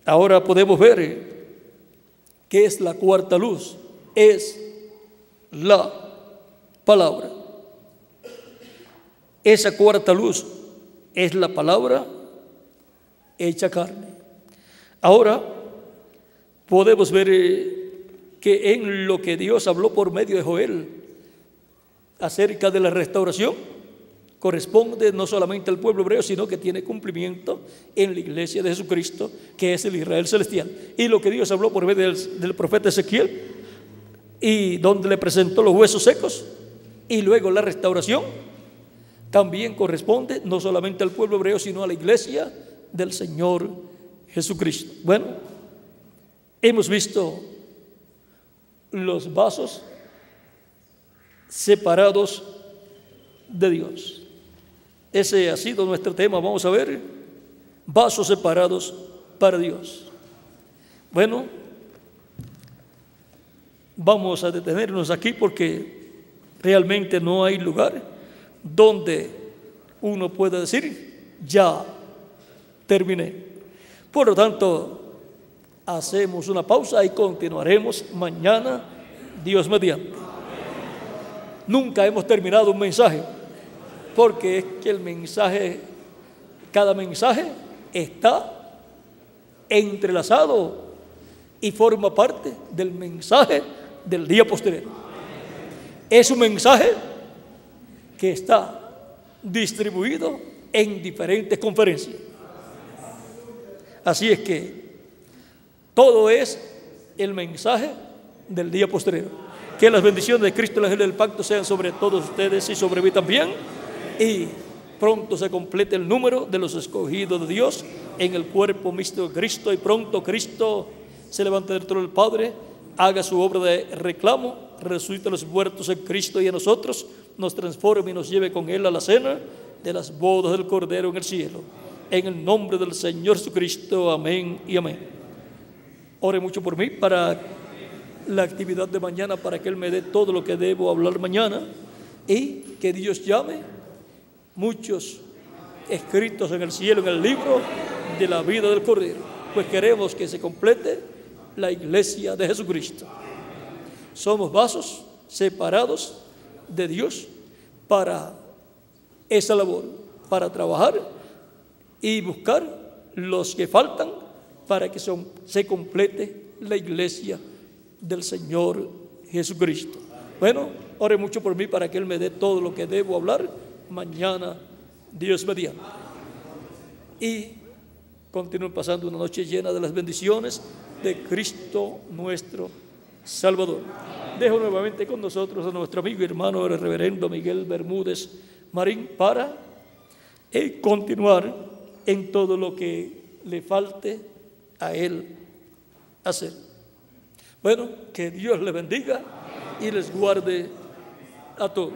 Ahora podemos ver qué es la 4ª luz. Es la palabra. Esa 4ª luz es la palabra hecha carne. Ahora podemos ver que en lo que Dios habló por medio de Joel acerca de la restauración, corresponde no solamente al pueblo hebreo, sino que tiene cumplimiento en la iglesia de Jesucristo, que es el Israel celestial. Y lo que Dios habló por medio del profeta Ezequiel, y donde le presentó los huesos secos, y luego la restauración, también corresponde no solamente al pueblo hebreo, sino a la iglesia del Señor Jesucristo. Bueno, hemos visto los vasos separados de Dios. Ese ha sido nuestro tema. Vamos a ver vasos separados para Dios. Bueno, vamos a detenernos aquí porque realmente no hay lugar donde uno pueda decir ya terminé. Por lo tanto, hacemos una pausa y continuaremos mañana, Dios mediante. Nunca hemos terminado un mensaje, porque es que el mensaje, cada mensaje está entrelazado y forma parte del mensaje del día posterior. Es un mensaje que está distribuido en diferentes conferencias. Así es que todo es el mensaje del día posterior. Que las bendiciones de Cristo, el ángel del pacto, sean sobre todos ustedes y sobre mí también. Y pronto se complete el número de los escogidos de Dios en el cuerpo místico de Cristo. Y pronto Cristo se levante del trono del Padre, haga su obra de reclamo, resucite a los muertos en Cristo y a nosotros, nos transforme y nos lleve con Él a la cena de las bodas del Cordero en el cielo. En el nombre del Señor Jesucristo, amén y amén. Ore mucho por mí para la actividad de mañana, para que Él me dé todo lo que debo hablar mañana, y que Dios llame muchos escritos en el cielo, en el libro de la vida del Cordero, pues queremos que se complete la iglesia de Jesucristo. Somos vasos separados de Dios para esa labor, para trabajar y buscar los que faltan para que se complete la iglesia del Señor Jesucristo. Bueno, ore mucho por mí para que Él me dé todo lo que debo hablar mañana, Dios mediante. Y continúen pasando una noche llena de las bendiciones de Cristo nuestro Salvador. Dejo nuevamente con nosotros a nuestro amigo y hermano el reverendo Miguel Bermúdez Marín para continuar en todo lo que le falte a él hacer. Bueno, que Dios le bendiga y les guarde a todos.